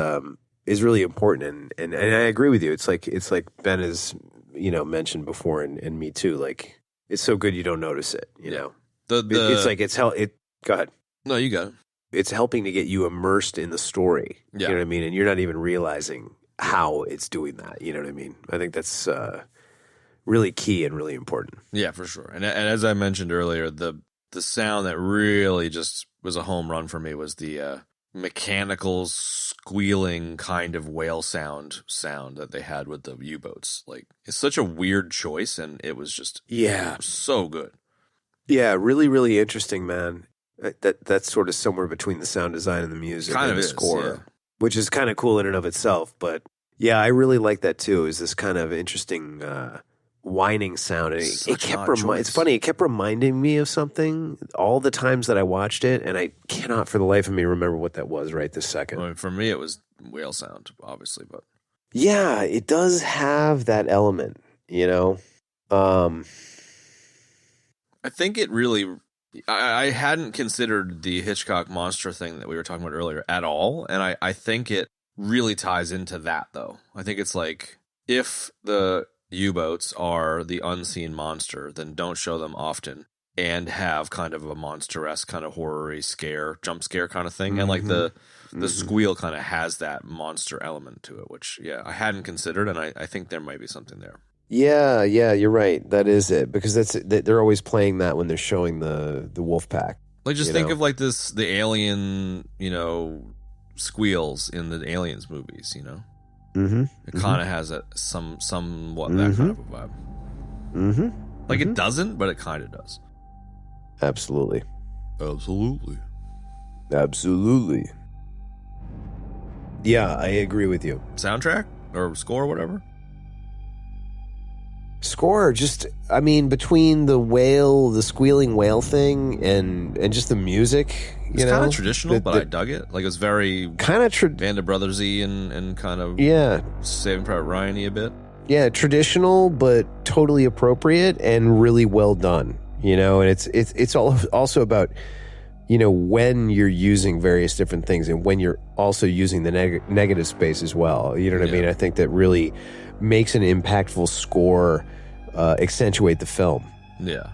really important, and I agree with you. It's like Ben has, you know, mentioned before, and me too. Like it's so good you don't notice it. You know, it's like Go ahead. No, you got it. It's helping to get you immersed in the story. Yeah. You know what I mean? And you're not even realizing how it's doing that. You know what I mean? I think that's really key and really important. Yeah, for sure. And as I mentioned earlier, the sound that really just was a home run for me was the mechanical squealing kind of whale sound that they had with the U-boats. Like, it's such a weird choice, and it was just so good. Yeah, really, really interesting, man. That's sort of somewhere between the sound design and the music Kind and of the is, score, yeah. which is kind of cool in and of itself. But yeah, I really like that too. Is this kind of interesting whining sound? And it Such an kept odd choice. it's funny. It kept reminding me of something all the times that I watched it, and I cannot for the life of me remember what that was right this second. I mean, for me, it was whale sound, obviously, but Yeah, it does have that element, you know. I think it really. I hadn't considered the Hitchcock monster thing that we were talking about earlier at all, and I think it really ties into that, though. I think it's like, if the U-boats are the unseen monster, then don't show them often and have kind of a monster-esque kind of horror-y scare, jump scare kind of thing. And like the squeal kind of has that monster element to it, which, yeah, I hadn't considered, and I think there might be something there. Yeah, you're right. That is it, because they're always playing that when they're showing the wolf pack. Like, just think of like the alien, squeals in the Aliens movies, Mm-hmm. It kind of has somewhat that kind of a vibe. Mm-hmm. Like, it doesn't, but it kind of does. Absolutely. Yeah, I agree with you. Soundtrack or score, whatever. Score, just, I mean, between the squealing whale thing and just the music, It's kind of traditional, but I dug it. Like, it was very kind of Band of Brothers-y and kind of Saving Private Ryan-y a bit. Yeah, traditional, but totally appropriate and really well done. And it's also about, when you're using various different things and when you're also using the negative space as well. You know what I mean? I think that really makes an impactful score accentuate the film. Yeah.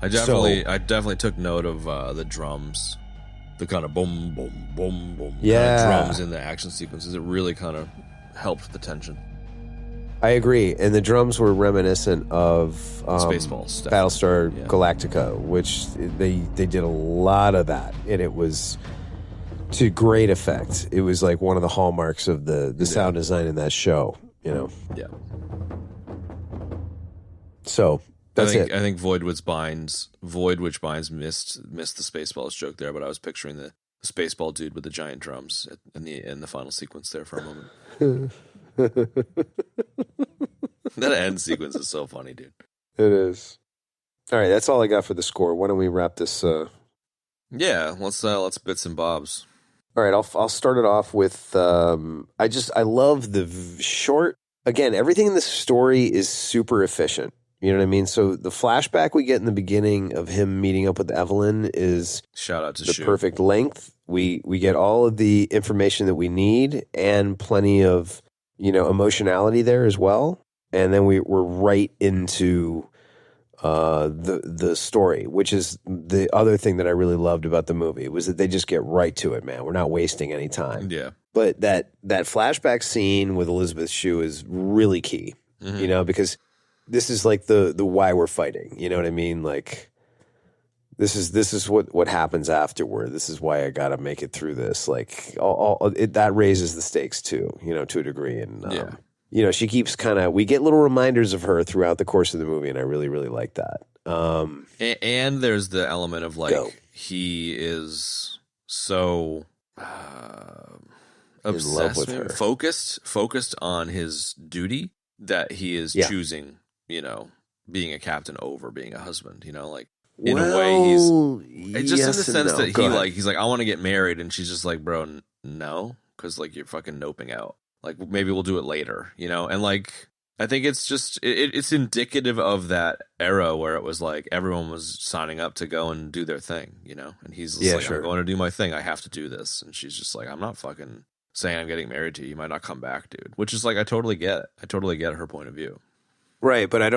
I definitely took note of the drums. The kind of boom, boom, boom, boom kind of drums in the action sequences. It really kind of helped the tension. I agree. And the drums were reminiscent of Spaceballs, Battlestar Galactica, which they did a lot of that. And it was to great effect. It was like one of the hallmarks of the sound design in that show, Yeah. So that's it. I think Void Which Binds missed the Spaceballs joke there, but I was picturing the Spaceball dude with the giant drums in the final sequence there for a moment. That end sequence is so funny, dude. It is. All right, that's all I got for the score. Why don't we wrap this? Yeah, let's bits and bobs. All right, I'll start it off with. I love the short. Again, everything in this story is super efficient. You know what I mean? So the flashback we get in the beginning of him meeting up with Evelyn is shout out to the Shu. Perfect length. We get all of the information that we need and plenty of emotionality there as well. And then we're right into the story, which is the other thing that I really loved about the movie, was that they just get right to it, man. We're not wasting any time. Yeah. But that flashback scene with Elizabeth Shue is really key, because this is like the why we're fighting. You know what I mean? Like this is what happens afterward. This is why I got to make it through this. Like that raises the stakes too, to a degree. And she keeps we get little reminders of her throughout the course of the movie, and I really, really like that. And there's the element of he is so obsessed with her, focused on his duty that he is choosing, being a captain over being a husband. In a way, he's just in the sense that he's like, I want to get married, and she's just like, bro, no, because you're fucking noping out. Like, maybe we'll do it later, and I think it's just it's indicative of that era where it was like everyone was signing up to go and do their thing, and he's just like, I'm going to do my thing. I have to do this, and she's just like, I'm not fucking saying I'm getting married to you. You might not come back, dude. Which is I totally get it. I totally get her point of view. Right, but I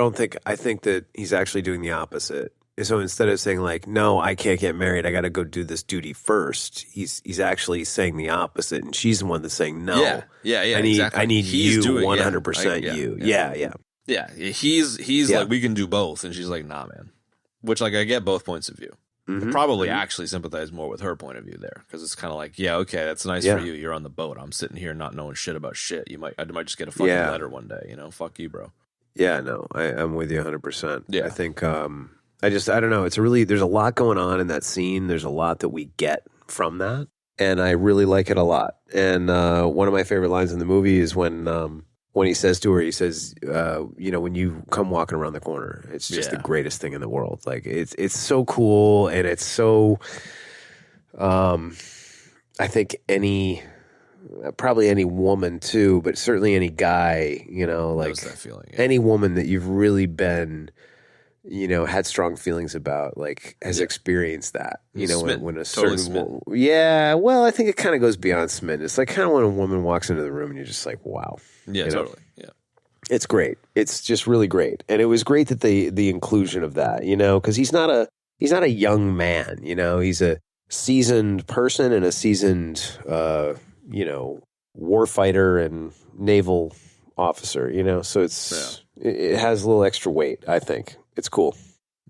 think that he's actually doing the opposite. So instead of saying no, I can't get married, I got to go do this duty first, he's actually saying the opposite, and she's the one that's saying no. Yeah. I need he's you 100%. You. Yeah. He's like, we can do both, and she's like, nah, man. Which I get both points of view. Mm-hmm. Probably actually sympathize more with her point of view there, because it's kind of like, okay, that's nice for you. You're on the boat. I'm sitting here not knowing shit about shit. I might just get a fucking letter one day. Fuck you, bro. Yeah, no, I'm with you 100%. Yeah. I think I don't know. There's a lot going on in that scene. There's a lot that we get from that. And I really like it a lot. And one of my favorite lines in the movie is when he says to her, he says, when you come walking around the corner, it's just the greatest thing in the world. Like it's so cool, and it's so. I think probably any woman too, but certainly any guy, like that feeling, any woman that you've really been, had strong feelings about, like has experienced that, when a certain, well, I think it kind of goes beyond smitten. It's like kind of when a woman walks into the room and you're just like, wow. Yeah, totally. Yeah. It's great. It's just really great. And it was great that the inclusion of that, cause he's not a young man, he's a seasoned person and a seasoned, warfighter and naval officer, so it has a little extra weight, I think. It's cool.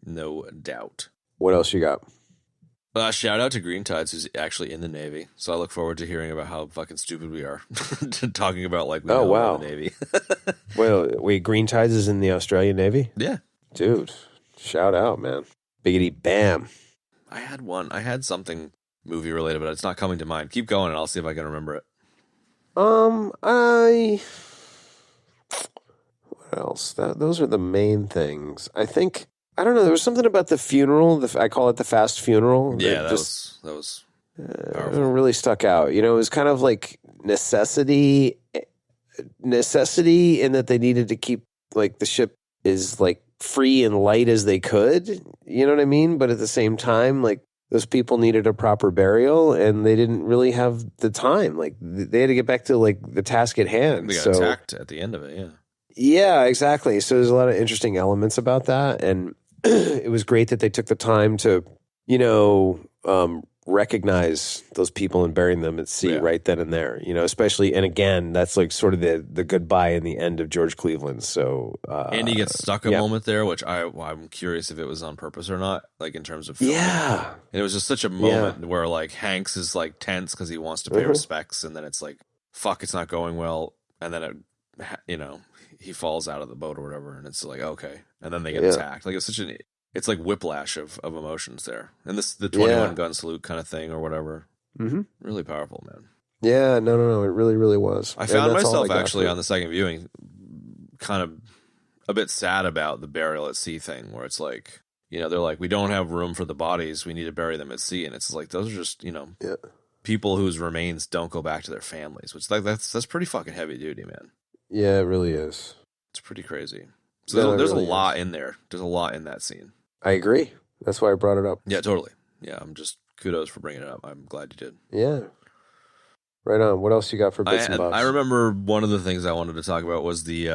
No doubt. What else you got? Shout out to Green Tides, who's actually in the Navy. So I look forward to hearing about how fucking stupid we are talking about we know about the Navy. Well, wait, Green Tides is in the Australian Navy? Yeah. Dude, shout out, man. Biggity bam. I had something movie related, but it's not coming to mind. Keep going and I'll see if I can remember it. What else? Those are the main things. I think, I don't know, there was something about the funeral. I call it the fast funeral. Yeah, that was powerful. It really stuck out. It was kind of like necessity in that they needed to keep like the ship is like free and light as they could. You know what I mean? But at the same time, like those people needed a proper burial and they didn't really have the time. Like they had to get back to like the task at hand. They got attacked at the end of it. Yeah. Yeah, exactly. So there's a lot of interesting elements about that. And it was great that they took the time to, recognize those people and burying them at sea right then and there, especially, and again, that's like sort of the goodbye in the end of George Cleveland. So, and he gets stuck a moment there, which I'm curious if it was on purpose or not, like in terms of filming. Yeah. And it was just such a moment where like Hanks is like tense because he wants to pay respects. And then it's like, fuck, it's not going well. And then he falls out of the boat or whatever. And it's like, okay. And then they get attacked. Like it's like whiplash of emotions there. And the 21 gun salute kind of thing or whatever. Mm-hmm. Really powerful, man. Yeah, no. It really, really was. I found myself actually on the second viewing kind of a bit sad about the burial at sea thing where it's like, they're like, we don't have room for the bodies. We need to bury them at sea. And it's like, those are just, people whose remains don't go back to their families, which like that's pretty fucking heavy duty, man. Yeah, it really is. It's pretty crazy. So there's really a lot in there. There's a lot in that scene. I agree. That's why I brought it up. Yeah, totally. Yeah, I'm just kudos for bringing it up. I'm glad you did. Yeah. Right on. What else you got for bits and bobs? I remember one of the things I wanted to talk about was they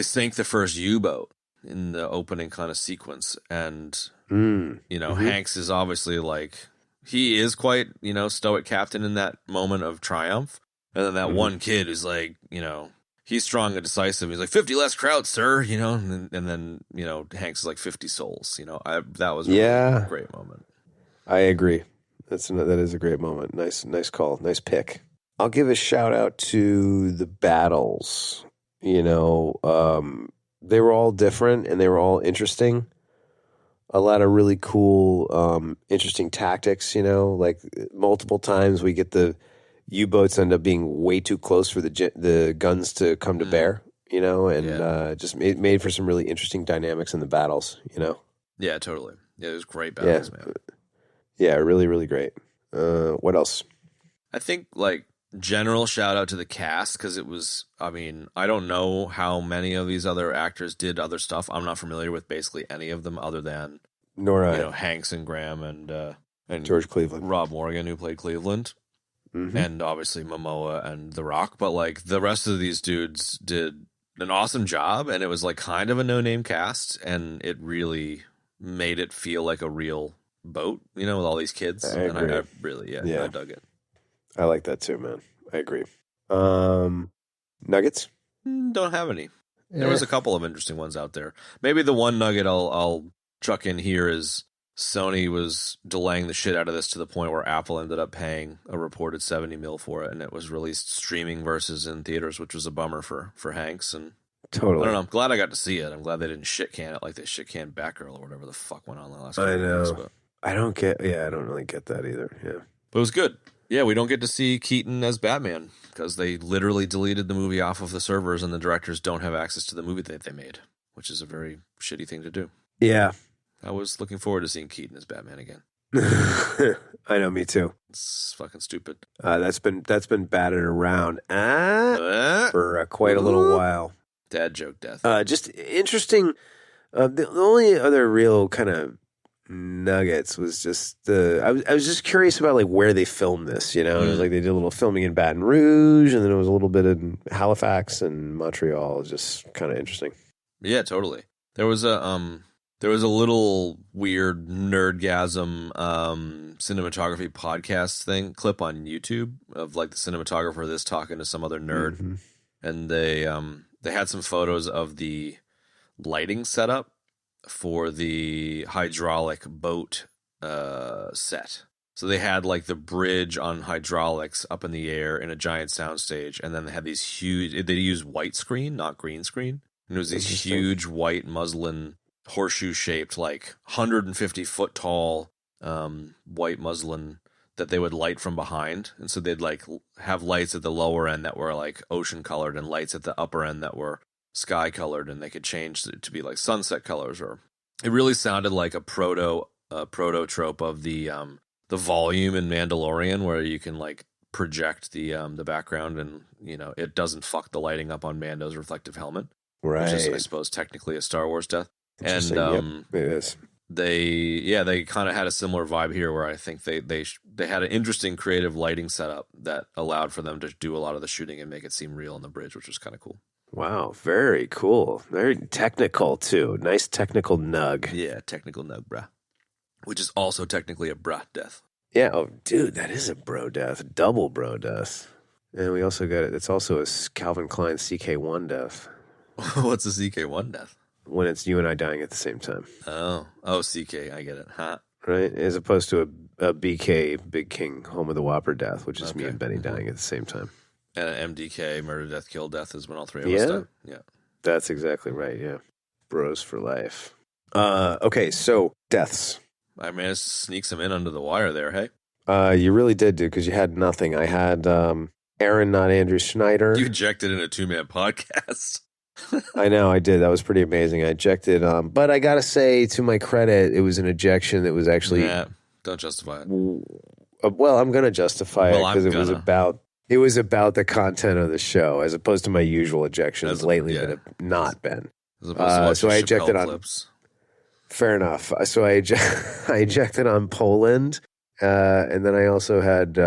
sank the first U-boat in the opening kind of sequence. And, Hanks is obviously like, he is quite, stoic captain in that moment of triumph. And then that one kid is like, he's strong and decisive. He's like 50 less crowds, sir. And then Hanks is like 50 souls. That was really a great moment. I agree. That is a great moment. Nice call. Nice pick. I'll give a shout out to the battles. They were all different and they were all interesting. A lot of really cool, interesting tactics. Like multiple times we get the U-boats end up being way too close for the guns to come to bear, just made for some really interesting dynamics in the battles, Yeah, totally. Yeah, it was great battles, man. Yeah, really, really great. What else? I think, general shout out to the cast, because it was, I don't know how many of these other actors did other stuff. I'm not familiar with basically any of them other than, Hanks and Graham and George Cleveland. Rob Morgan, who played Cleveland. Mm-hmm. And obviously Momoa and The Rock, but the rest of these dudes did an awesome job, and it was kind of a no-name cast, and it really made it feel like a real boat, with all these kids. I agree. I really, I dug it. I like that too, man. I agree. Nuggets? Don't have any. There was a couple of interesting ones out there. Maybe the one nugget I'll chuck in here is Sony was delaying the shit out of this to the point where Apple ended up paying a reported $70 million for it, and it was released streaming versus in theaters, which was a bummer for Hanks. And Totally. I don't know. I'm glad I got to see it. I'm glad they didn't shit can it like they shit can Batgirl or whatever the fuck went on the last couple I of years. know. I don't really get that either. Yeah. But it was good. Yeah, we don't get to see Keaton as Batman because they literally deleted the movie off of the servers and the directors don't have access to the movie that they made, which is a very shitty thing to do. Yeah. I was looking forward to seeing Keaton as Batman again. I know, me too. It's fucking stupid. That's been batted around for quite a little while. Dad joke death. Just interesting. The only other real kind of nuggets was just I was just curious about like where they filmed this. It was like they did a little filming in Baton Rouge, and then it was a little bit in Halifax and Montreal. Just kind of interesting. Yeah, totally. There was a little weird nerdgasm cinematography podcast clip on YouTube of like the cinematographer this talking to some other nerd, and they had some photos of the lighting setup for the hydraulic boat set. So they had like the bridge on hydraulics up in the air in a giant soundstage, and then they had these huge. They used white screen, not green screen, and it was these huge white muslin horseshoe shaped, like 150-foot tall white muslin that they would light from behind. And so they'd like have lights at the lower end that were like ocean colored and lights at the upper end that were sky colored, and they could change to be like sunset colors. Or it really sounded like a proto trope of the volume in Mandalorian, where you can like project the background and it doesn't fuck the lighting up on Mando's reflective helmet, Right. which is, I suppose, technically a Star Wars death. And Yep, it is. they kind of had a similar vibe here, where I think they had an interesting creative lighting setup that allowed for them to do a lot of the shooting and make it seem real on the bridge, which was kind of cool. Wow, very cool. Very technical too. Nice technical nug. Yeah, technical nug, bruh. Which is also technically a bruh death. Yeah, oh dude, that is a bro death. Double bro death. And we also got it's also a Calvin Klein CK1 death. What's a CK1 death? When it's you and I dying at the same time. Oh, CK, I get it. Huh. Right? As opposed to a BK, Big King, Home of the Whopper death, which is me and Benny dying at the same time. And an MDK, murder, death, kill, death is when all three of us die. Yeah. That's exactly right, yeah. Bros for life. Okay, so deaths. I managed to sneak some in under the wire there, hey? You really did, dude, because you had nothing. I had Aaron, not Andrew Schneider. You ejected in a two-man podcast. I know, I did. That was pretty amazing. I ejected, but I gotta say, to my credit, it was an ejection that was actually. Yeah, don't justify it. Well, I'm gonna justify it because it was about the content of the show, as opposed to my usual ejections lately that have not been. As opposed to so I ejected on. Clips. Fair enough. So I ejected on Poland, and then I also had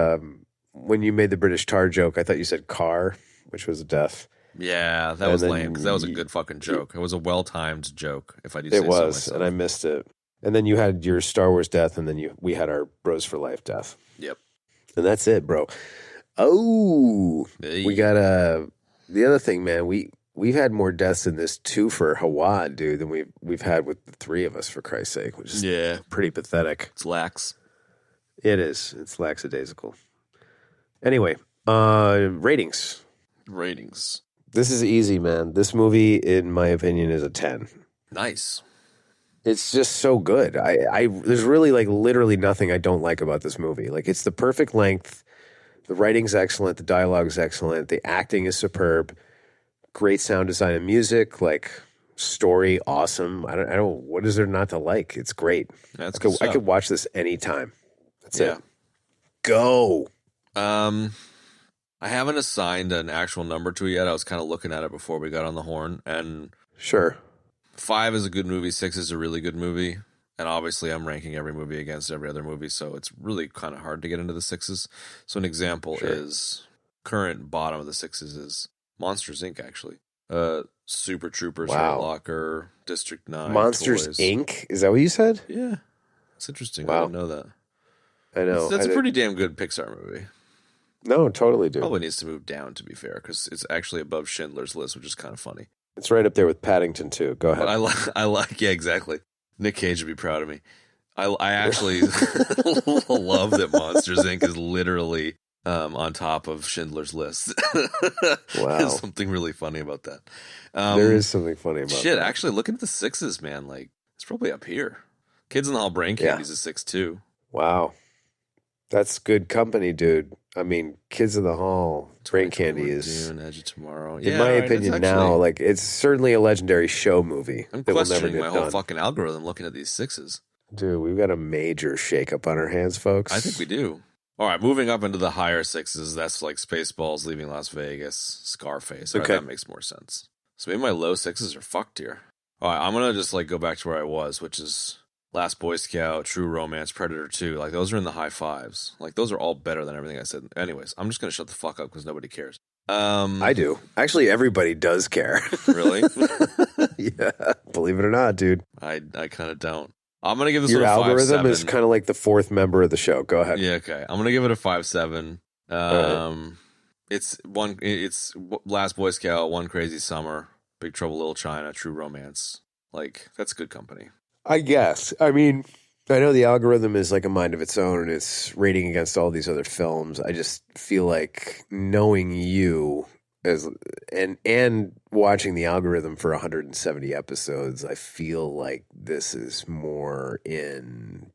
when you made the British tar joke, I thought you said car, which was a death. Yeah, that was lame because that was a good fucking joke. It was a well-timed joke, if I do say so myself. It was, and I missed it. And then you had your Star Wars death, and then we had our Bros for Life death. Yep. And that's it, bro. Oh, we got the other thing, man. We've had more deaths in this Twofer Hawat, dude, than we've had with the three of us, for Christ's sake, which is pretty pathetic. It's lax. It is. It's lackadaisical. Anyway, ratings. This is easy, man. This movie, in my opinion, is a 10. Nice. It's just so good. There's really like literally nothing I don't like about this movie. Like, it's the perfect length. The writing's excellent. The dialogue's excellent. The acting is superb. Great sound design and music. Like, story, awesome. I don't. What is there not to like? It's great. That's I could watch this anytime. That's it. Go. I haven't assigned an actual number to it yet. I was kind of looking at it before we got on the horn, and sure, 5 is a good movie, 6 is a really good movie, and obviously I'm ranking every movie against every other movie, so it's really kind of hard to get into the 6s. So an example is current bottom of the 6s is Monsters Inc. Actually, Super Troopers, Hurt Locker, District 9, Monsters Toys. Inc. Is that what you said? Yeah, it's interesting. Wow. I didn't know that. I know. That's a pretty damn good Pixar movie. No, totally, dude. Probably needs to move down, to be fair, because it's actually above Schindler's List, which is kind of funny. It's right up there with Paddington, too. Go ahead. But I like, yeah, exactly. Nick Cage would be proud of me. I actually love that Monsters Inc. is literally on top of Schindler's List. Wow. There's something really funny about that. There is something funny about shit, that. actually, looking at the sixes, man, like, it's probably up here. Kids in the Hall Brain Candy's a 6 too. Wow. That's good company, dude. I mean, Kids in the Hall, Brain Candy is, Dune, Edge of Tomorrow. in my opinion, now, like, it's certainly a legendary show movie. I'm that will never questioning get my whole done. fucking algorithm looking at these sixes. Dude, we've got a major shakeup on our hands, folks. I think we do. All right, moving up into the higher sixes, that's like Spaceballs, Leaving Las Vegas, Scarface. All right, Okay. that makes more sense. So maybe my low sixes are fucked here. All right, I'm going to just like go back to where I was, which is Last Boy Scout, True Romance, Predator 2. Like, those are in the high fives. Like, those are all better than everything I said. Anyways, I'm just going to shut the fuck up because nobody cares. I do. Actually, everybody does care. Really? Yeah, believe it or not, dude. I kind of don't. I'm going to give this Your one a 5.7. algorithm is kind of like the fourth member of the show. Go ahead. Yeah, okay. I'm going to give it a 5.7. It's Last Boy Scout, One Crazy Summer, Big Trouble Little China, True Romance. Like, that's good company. I guess. I mean, I know the algorithm is like a mind of its own and it's rating against all these other films. I just feel like knowing you as and watching the algorithm for 170 episodes, I feel like this is more in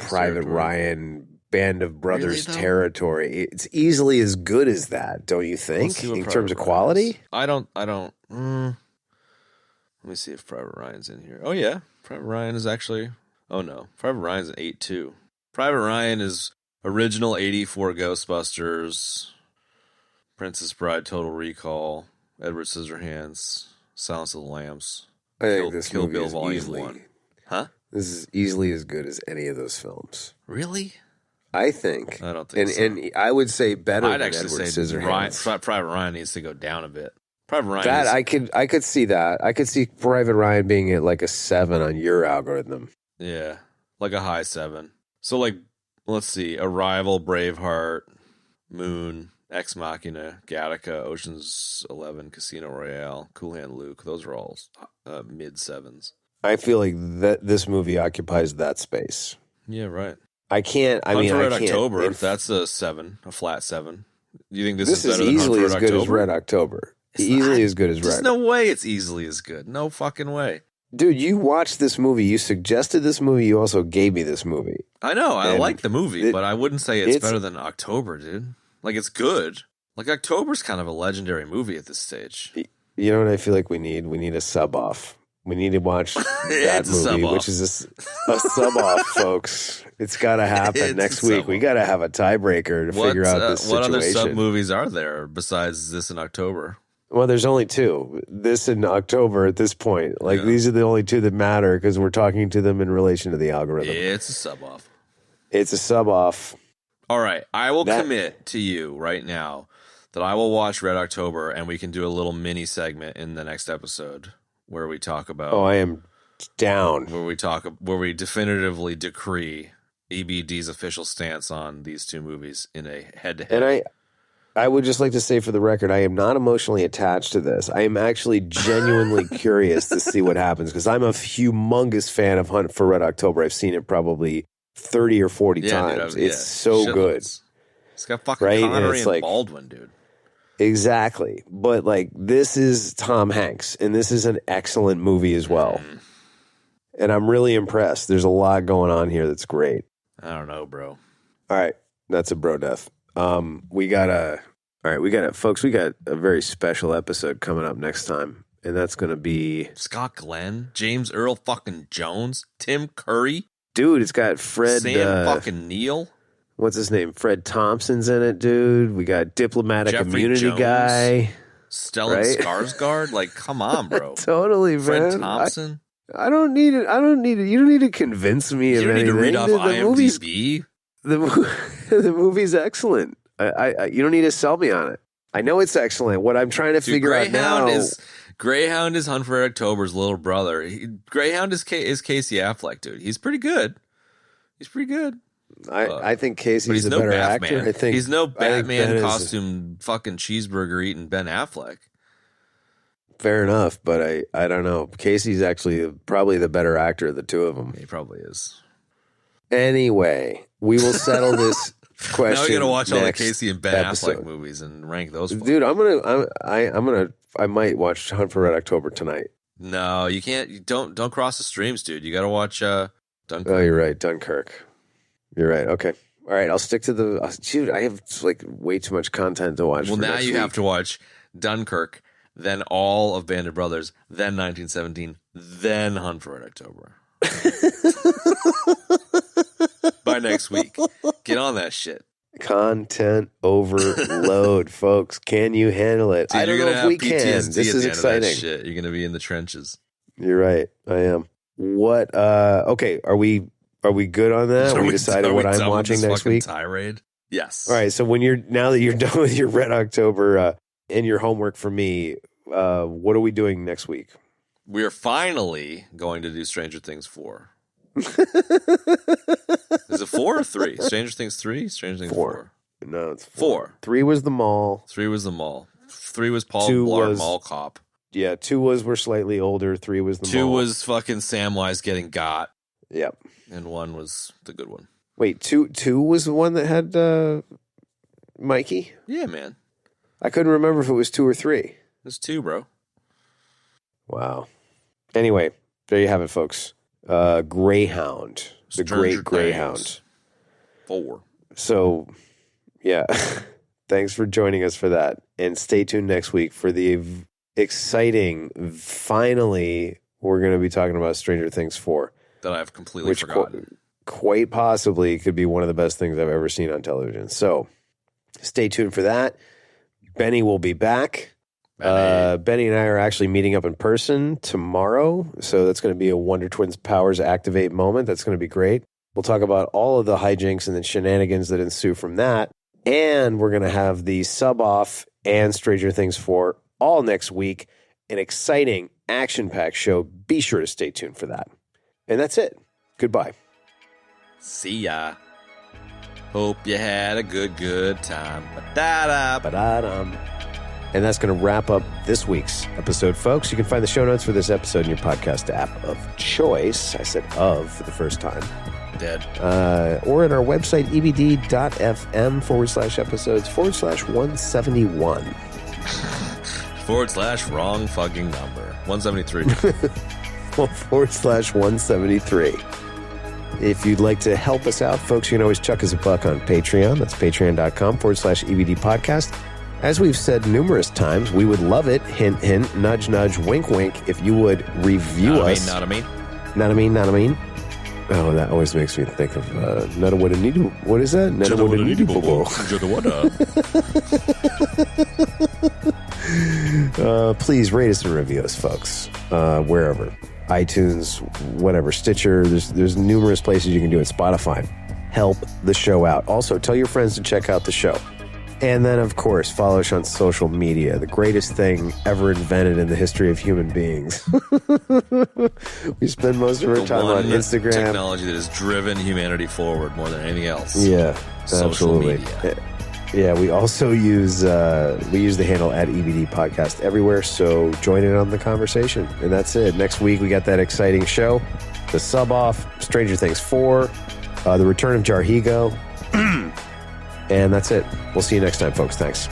Private Ryan, Band of Brothers territory. It's easily as good as that, don't you think? In terms of quality? I don't. Let me see if Private Ryan's in here. Oh yeah, Private Ryan is actually. Oh no, Private Ryan's an 8.2. Private Ryan is original 84 Ghostbusters, Princess Bride, Total Recall, Edward Scissorhands, Silence of the Lambs, I think this Kill movie Bill is Volume easily, 1. Huh? This is easily as good as any of those films. Really? I think. I don't think so. And I would say better I'd than actually Edward say Scissorhands. Private Ryan needs to go down a bit. Private Ryan. That I could see that. I could see Private Ryan being at like a 7 on your algorithm. Yeah, like a high 7. So like, let's see: Arrival, Braveheart, Moon, Ex Machina, Gattaca, Ocean's 11, Casino Royale, Cool Hand Luke. Those are all mid 7s. I feel like this movie occupies that space. Yeah, right. I can't. I mean, Red I can't. October. That's a 7, a flat 7. Do you think this This is is better easily than as Hunt good for Red as October? Red October. It's Easily not. as good as There's Red. no way it's easily as good. No fucking way. Dude, you watched this movie. You suggested this movie. You also gave me this movie. I know. I And like the movie, but I wouldn't say it's better than October, dude. Like, it's good. Like, October's kind of a legendary movie at this stage. You know what I feel like we need? We need a sub off. We need to watch that It's a movie, sub-off. which is a sub off, folks. It's got to happen It's next a week. sub-off. We got to have a tiebreaker to figure out this what situation. other sub movies are there besides this in October? Well, there's only 2. This in October at this point. Like, these are the only 2 that matter because we're talking to them in relation to the algorithm. It's a sub off. It's a sub off. All right. I will commit to you right now that I will watch Red October and we can do a little mini segment in the next episode where we talk about. Oh, I am down. Where we definitively decree EBD's official stance on these 2 movies in a head-to-head. And I would just like to say for the record, I am not emotionally attached to this. I am actually genuinely curious to see what happens because I'm a humongous fan of Hunt for Red October. I've seen it probably 30 or 40 times. Dude, it's so good. It's got fucking Right? Connery It's and like- Baldwin, dude. Exactly. But like this is Tom Hanks, and this is an excellent movie as well. And I'm really impressed. There's a lot going on here that's great. I don't know, bro. All right. That's a bro death. We got a very special episode coming up next time. And that's going to be, Scott Glenn, James Earl fucking Jones, Tim Curry, dude, it's got Fred, Sam fucking Neal, what's his name? Fred Thompson's in it, dude. We got diplomatic Jeffrey immunity Jones. guy. Stellan Right? Skarsgård. Like, come on, bro. Totally, Fred man. Thompson. I don't need it. You don't need to convince me You of don't need to anything. read off The movie's, IMDb. the movie's excellent. You don't need to sell me on it. I know it's excellent. What I'm trying to figure out now Greyhound is Hunt for October's little brother. Greyhound is Casey Affleck, dude. He's pretty good. I think But Casey's he's a no better Batman. actor. I think he's no I think Ben Batman is- costume fucking cheeseburger eating Ben Affleck. Fair enough, but I don't know. Casey's actually probably the better actor of the 2 of them. He probably is. Anyway, we will settle this question. Now we got to watch all the next Casey and Ben episode. Affleck movies and rank those. Dude, I might watch Hunt for Red October tonight. No, you can't. You don't cross the streams, dude. You got to watch Dunkirk. Oh, you're right, Dunkirk. You're right. Okay, all right. I'll stick to the. Dude, I have like way too much content to watch. Well, for now next you week. have to watch Dunkirk, then all of Band of Brothers, then 1917, then Hunt for Red October. By next week, get on that shit. Content overload, folks. Can you handle it? Dude, I don't know if we can. PTSD This is exciting. Shit. You're gonna be in the trenches. You're right. I am. What? Okay. Are we good on that? We decided what I'm watching next week. Tirade. Yes. All right. So now that you're done with your Red October and your homework for me, what are we doing next week? We are finally going to do Stranger Things 4. Is it 4 or 3? Stranger Things 3? Stranger Things 4? No, it's 4. 3 was the mall. 3 was the mall. 3 was Paul 2 Blart was Mall Cop. Yeah, 2 was we're slightly older. 3 was the 2 mall. was fucking Samwise getting got. Yep. And 1 was the good one. Wait, 2 was the one that had Mikey? Yeah, man. I couldn't remember if it was 2 or 3. It's 2, bro. Wow. Anyway, there you have it, folks. Greyhound. The Great Greyhound. 4. So, yeah. Thanks for joining us for that. And stay tuned next week for the exciting, finally, we're going to be talking about Stranger Things 4. That I've completely forgotten. Quite possibly could be one of the best things I've ever seen on television. So, stay tuned for that. Benny will be back. Benny and I are actually meeting up in person tomorrow. So that's going to be a Wonder Twins powers activate moment. That's going to be great. We'll talk about all of the hijinks and the shenanigans that ensue from that. And we're going to have the sub-off and Stranger Things 4 all next week. An exciting, action-packed show. Be sure to stay tuned for that. And that's it. Goodbye. See ya. Hope you had a good time. Ba-da-da. Ba-da-dum. And that's going to wrap up this week's episode, folks. You can find the show notes for this episode in your podcast app of choice. I said of for the first time. Dead. Or at our website, ebd.fm/episodes/171. / wrong fucking number. 173. /173. If you'd like to help us out, folks, you can always chuck us a buck on Patreon. That's patreon.com/EBD podcast. As we've said numerous times, we would love it, hint, hint, nudge, nudge, wink, wink, if you would review us. Not a mean. Oh, that always makes me think of what is that? Please rate us and review us, folks, wherever. iTunes, whatever, Stitcher. There's numerous places you can do it. Spotify. Help the show out. Also, tell your friends to check out the show. And then, of course, follow us on social media, the greatest thing ever invented in the history of human beings. We spend most of our time on Instagram. Technology that has driven humanity forward more than anything else. Yeah, social absolutely. Media. Yeah, we also use the handle at EBD Podcast everywhere, so join in on the conversation. And that's it. Next week, we got that exciting show, the sub-off, Stranger Things 4, the return of Jarhigo. And that's it. We'll see you next time, folks. Thanks.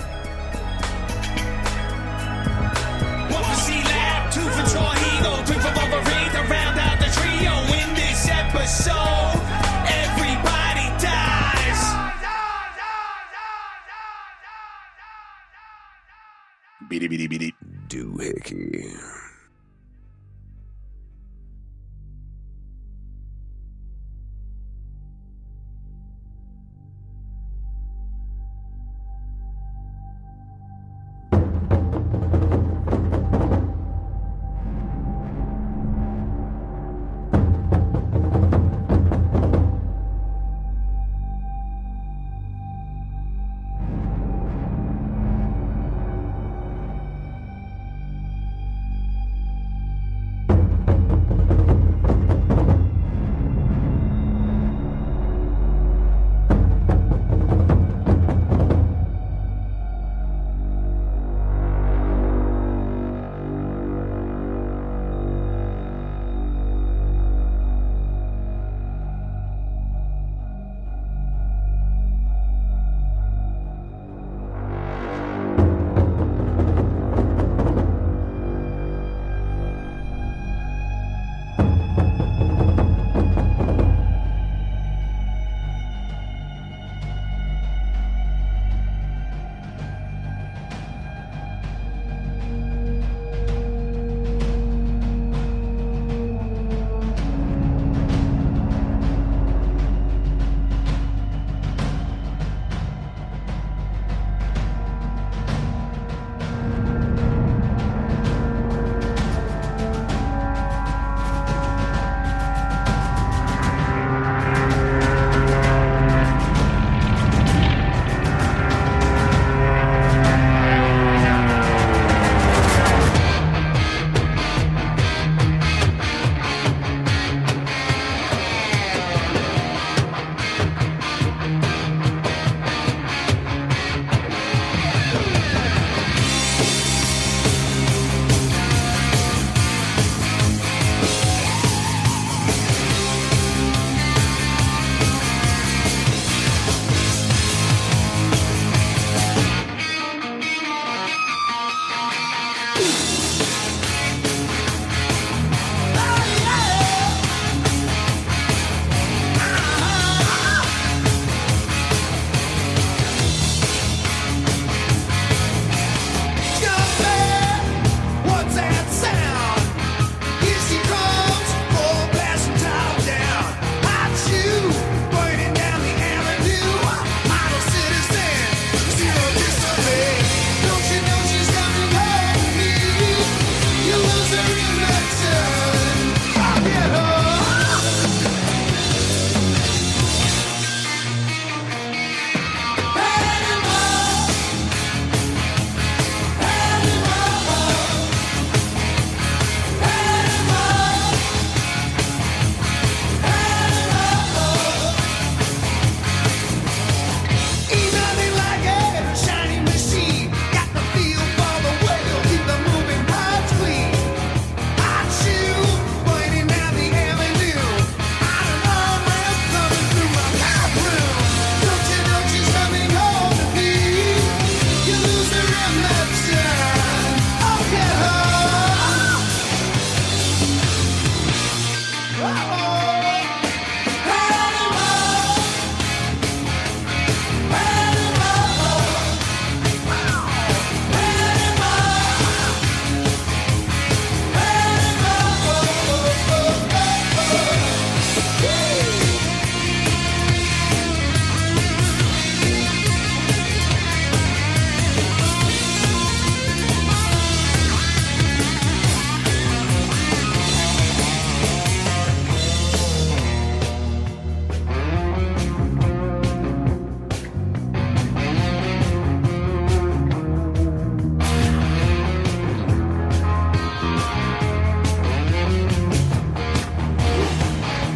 Beady, beady, beady. Doohickey.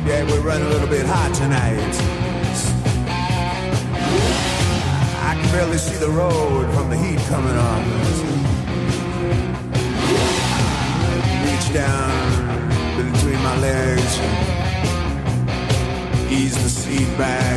Yeah, we're running a little bit hot tonight. I can barely see the road from the heat coming on. Reach down between my legs, ease the seat back.